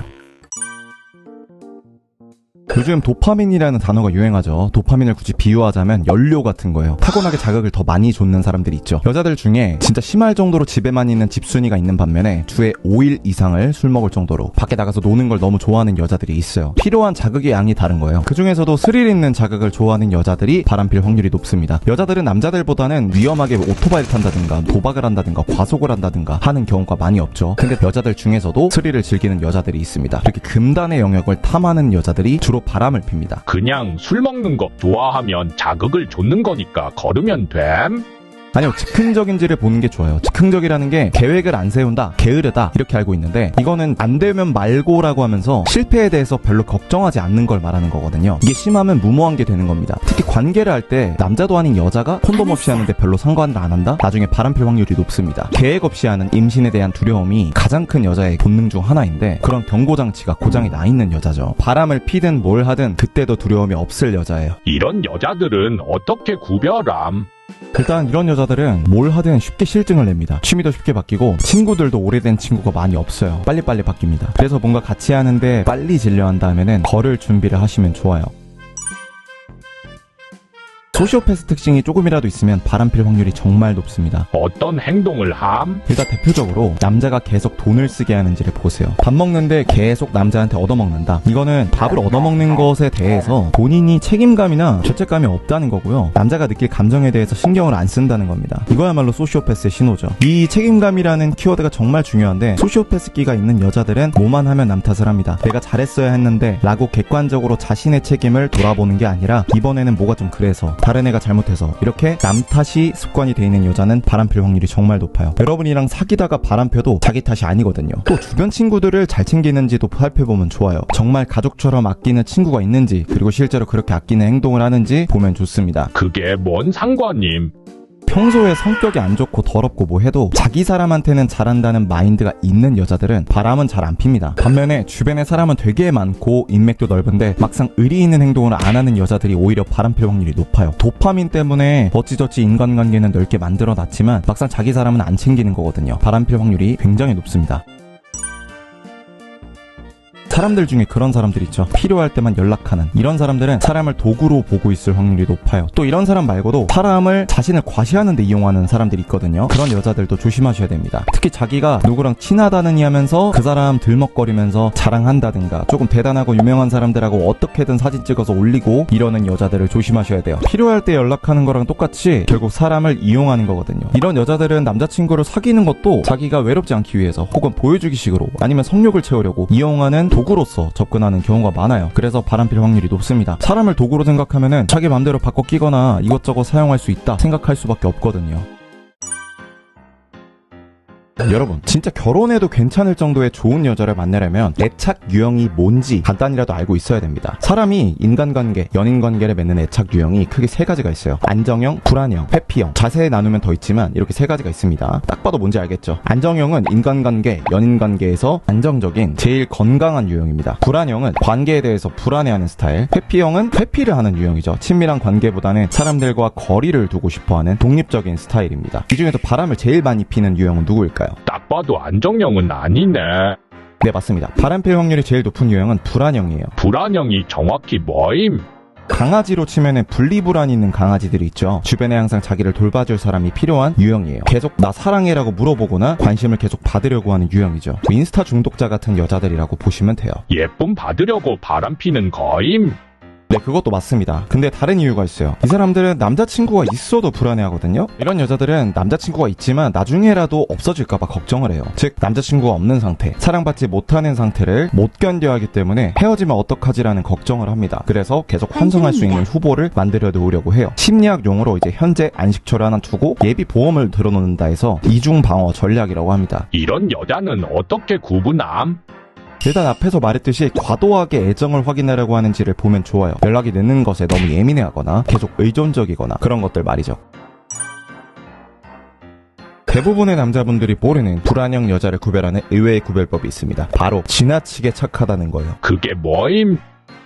요즘 도파민이라는 단어가 유행하죠. 도파민을 굳이 비유하자면 연료 같은 거예요. 타고나게 자극을 더 많이 줬는 사람들이 있죠. 여자들 중에 진짜 심할 정도로 집에만 있는 집순이가 있는 반면에 주에 5일 이상을 술 먹을 정도로 밖에 나가서 노는 걸 너무 좋아하는 여자들이 있어요. 필요한 자극의 양이 다른 거예요. 그 중에서도 스릴 있는 자극을 좋아하는 여자들이 바람필 확률이 높습니다. 여자들은 남자들보다는 위험하게 오토바이를 탄다든가 도박을 한다든가 과속을 한다든가 하는 경우가 많이 없죠. 근데 여자들 중에서도 스릴을 즐기는 여자들이 있습니다. 이렇게 금단의 영역을 탐하는 여자들이 주로 바람을 핍니다. 그냥 술 먹는 거 좋아하면 자극을 줬는 거니까 걸으면 됨? 아니요, 즉흥적인지를 보는 게 좋아요. 즉흥적이라는 게 계획을 안 세운다, 게으르다 이렇게 알고 있는데, 이거는 안 되면 말고라고 하면서 실패에 대해서 별로 걱정하지 않는 걸 말하는 거거든요. 이게 심하면 무모한 게 되는 겁니다. 특히 관계를 할 때 남자도 아닌 여자가 콘돔 없이 하는데 별로 상관을 안 한다? 나중에 바람필 확률이 높습니다. 계획 없이 하는 임신에 대한 두려움이 가장 큰 여자의 본능 중 하나인데, 그런 경고장치가 고장이 나 있는 여자죠. 바람을 피든 뭘 하든 그때도 두려움이 없을 여자예요. 이런 여자들은 어떻게 구별함? 일단 이런 여자들은 뭘 하든 쉽게 실증을 냅니다. 취미도 쉽게 바뀌고 친구들도 오래된 친구가 많이 없어요. 빨리빨리 바뀝니다. 그래서 뭔가 같이 하는데 빨리 질려한다 하면은 걸을 준비를 하시면 좋아요. 소시오패스 특징이 조금이라도 있으면 바람필 확률이 정말 높습니다. 어떤 행동을 함? 일단 대표적으로 남자가 계속 돈을 쓰게 하는지를 보세요. 밥 먹는데 계속 남자한테 얻어먹는다. 이거는 밥을 얻어먹는 것에 대해서 본인이 책임감이나 죄책감이 없다는 거고요. 남자가 느낄 감정에 대해서 신경을 안 쓴다는 겁니다. 이거야말로 소시오패스의 신호죠. 이 책임감이라는 키워드가 정말 중요한데, 소시오패스기가 있는 여자들은 뭐만 하면 남 탓을 합니다. 내가 잘했어야 했는데 라고 객관적으로 자신의 책임을 돌아보는 게 아니라, 이번에는 뭐가 좀 그래서, 다른 애가 잘못해서, 이렇게 남 탓이 습관이 돼 있는 여자는 바람필 확률이 정말 높아요. 여러분이랑 사귀다가 바람펴도 자기 탓이 아니거든요. 또 주변 친구들을 잘 챙기는지도 살펴보면 좋아요. 정말 가족처럼 아끼는 친구가 있는지, 그리고 실제로 그렇게 아끼는 행동을 하는지 보면 좋습니다. 그게 뭔 상관임? 평소에 성격이 안 좋고 더럽고 뭐 해도 자기 사람한테는 잘한다는 마인드가 있는 여자들은 바람은 잘 안 핍니다. 반면에 주변에 사람은 되게 많고 인맥도 넓은데 막상 의리 있는 행동을 안 하는 여자들이 오히려 바람필 확률이 높아요. 도파민 때문에 어찌저찌 인간관계는 넓게 만들어놨지만 막상 자기 사람은 안 챙기는 거거든요. 바람필 확률이 굉장히 높습니다. 사람들 중에 그런 사람들 있죠. 필요할 때만 연락하는. 이런 사람들은 사람을 도구로 보고 있을 확률이 높아요. 또 이런 사람 말고도 사람을 자신을 과시하는 데 이용하는 사람들이 있거든요. 그런 여자들도 조심하셔야 됩니다. 특히 자기가 누구랑 친하다느니 하면서 그 사람 들먹거리면서 자랑한다든가, 조금 대단하고 유명한 사람들하고 어떻게든 사진 찍어서 올리고 이러는 여자들을 조심하셔야 돼요. 필요할 때 연락하는 거랑 똑같이 결국 사람을 이용하는 거거든요. 이런 여자들은 남자친구를 사귀는 것도 자기가 외롭지 않기 위해서, 혹은 보여주기 식으로, 아니면 성욕을 채우려고 이용하는 도구로서 접근하는 경우가 많아요. 그래서 바람필 확률이 높습니다. 사람을 도구로 생각하면은 자기 맘대로 바꿔 끼거나 이것저것 사용할 수 있다 생각할 수밖에 없거든요. 여러분, 진짜 결혼해도 괜찮을 정도의 좋은 여자를 만나려면 애착 유형이 뭔지 간단히라도 알고 있어야 됩니다. 사람이 인간관계, 연인관계를 맺는 애착 유형이 크게 세 가지가 있어요. 안정형, 불안형, 회피형. 자세히 나누면 더 있지만 이렇게 세 가지가 있습니다. 딱 봐도 뭔지 알겠죠? 안정형은 인간관계, 연인관계에서 안정적인 제일 건강한 유형입니다. 불안형은 관계에 대해서 불안해하는 스타일. 회피형은 회피를 하는 유형이죠. 친밀한 관계보다는 사람들과 거리를 두고 싶어하는 독립적인 스타일입니다. 이 중에서 바람을 제일 많이 피는 유형은 누구일까요? 딱 봐도 안정형은 아니네. 네, 맞습니다. 바람필 확률이 제일 높은 유형은 불안형이에요. 불안형이 정확히 뭐임? 강아지로 치면은 분리불안이 있는 강아지들이 있죠. 주변에 항상 자기를 돌봐줄 사람이 필요한 유형이에요. 계속 나 사랑해라고 물어보거나 관심을 계속 받으려고 하는 유형이죠. 인스타 중독자 같은 여자들이라고 보시면 돼요. 예쁨 받으려고 바람피는 거임? 네, 그것도 맞습니다. 근데 다른 이유가 있어요. 이 사람들은 남자친구가 있어도 불안해하거든요. 이런 여자들은 남자친구가 있지만 나중에라도 없어질까봐 걱정을 해요. 즉, 남자친구가 없는 상태, 사랑받지 못하는 상태를 못 견뎌야 하기 때문에 헤어지면 어떡하지라는 걱정을 합니다. 그래서 계속 환승할 수 있는 후보를 만들어 놓으려고 해요. 심리학 용어로 이제 현재 안식처를 하나 두고 예비 보험을 들어놓는다 해서 이중 방어 전략이라고 합니다. 이런 여자는 어떻게 구분함? 일단 앞에서 말했듯이 과도하게 애정을 확인하려고 하는지를 보면 좋아요. 연락이 늦는 것에 너무 예민해하거나 계속 의존적이거나 그런 것들 말이죠. 대부분의 남자분들이 모르는 불안형 여자를 구별하는 의외의 구별법이 있습니다. 바로 지나치게 착하다는 거예요. 그게 뭐임?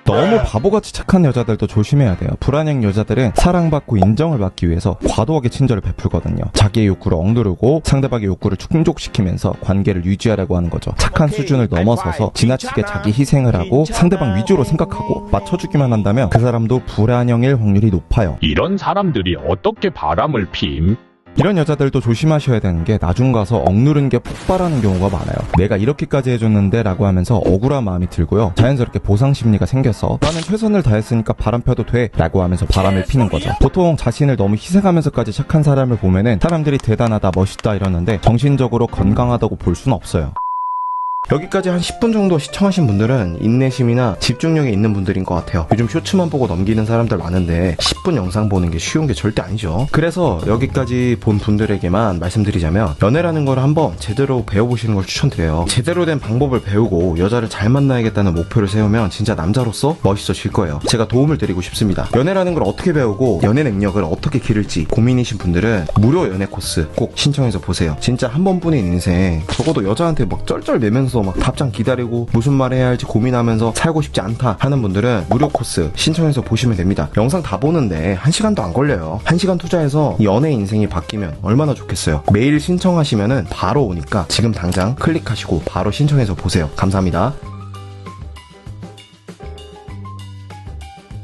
너무 바보같이 착한 여자들도 조심해야 돼요. 불안형 여자들은 사랑받고 인정을 받기 위해서 과도하게 친절을 베풀거든요. 자기의 욕구를 억누르고 상대방의 욕구를 충족시키면서 관계를 유지하려고 하는 거죠. 착한 수준을 넘어서서 지나치게 자기 희생을 하고 상대방 위주로 생각하고 맞춰주기만 한다면 그 사람도 불안형일 확률이 높아요. 이런 사람들이 어떻게 바람을 피임? 이런 여자들도 조심하셔야 되는 게 나중 가서 억누른 게 폭발하는 경우가 많아요. 내가 이렇게까지 해줬는데 라고 하면서 억울한 마음이 들고요. 자연스럽게 보상 심리가 생겨서 나는 최선을 다했으니까 바람 펴도 돼 라고 하면서 바람을 피는 거죠. 보통 자신을 너무 희생하면서까지 착한 사람을 보면은 사람들이 대단하다 멋있다 이러는데 정신적으로 건강하다고 볼 수는 없어요. 여기까지 한 10분 정도 시청하신 분들은 인내심이나 집중력이 있는 분들인 것 같아요. 요즘 쇼츠만 보고 넘기는 사람들 많은데 10분 영상 보는 게 쉬운 게 절대 아니죠. 그래서 여기까지 본 분들에게만 말씀드리자면 연애라는 걸 한번 제대로 배워보시는 걸 추천드려요. 제대로 된 방법을 배우고 여자를 잘 만나야겠다는 목표를 세우면 진짜 남자로서 멋있어질 거예요. 제가 도움을 드리고 싶습니다. 연애라는 걸 어떻게 배우고 연애 능력을 어떻게 기를지 고민이신 분들은 무료 연애 코스 꼭 신청해서 보세요. 진짜 한 번뿐인 인생 적어도 여자한테 막 쩔쩔 매면서 막 답장 기다리고 무슨 말 해야 할지 고민하면서 살고 싶지 않다 하는 분들은 무료 코스 신청해서 보시면 됩니다. 영상 다 보는데 1시간도 안 걸려요. 1시간 투자해서 연애 인생이 바뀌면 얼마나 좋겠어요. 메일 신청하시면은 바로 오니까 지금 당장 클릭하시고 바로 신청해서 보세요. 감사합니다.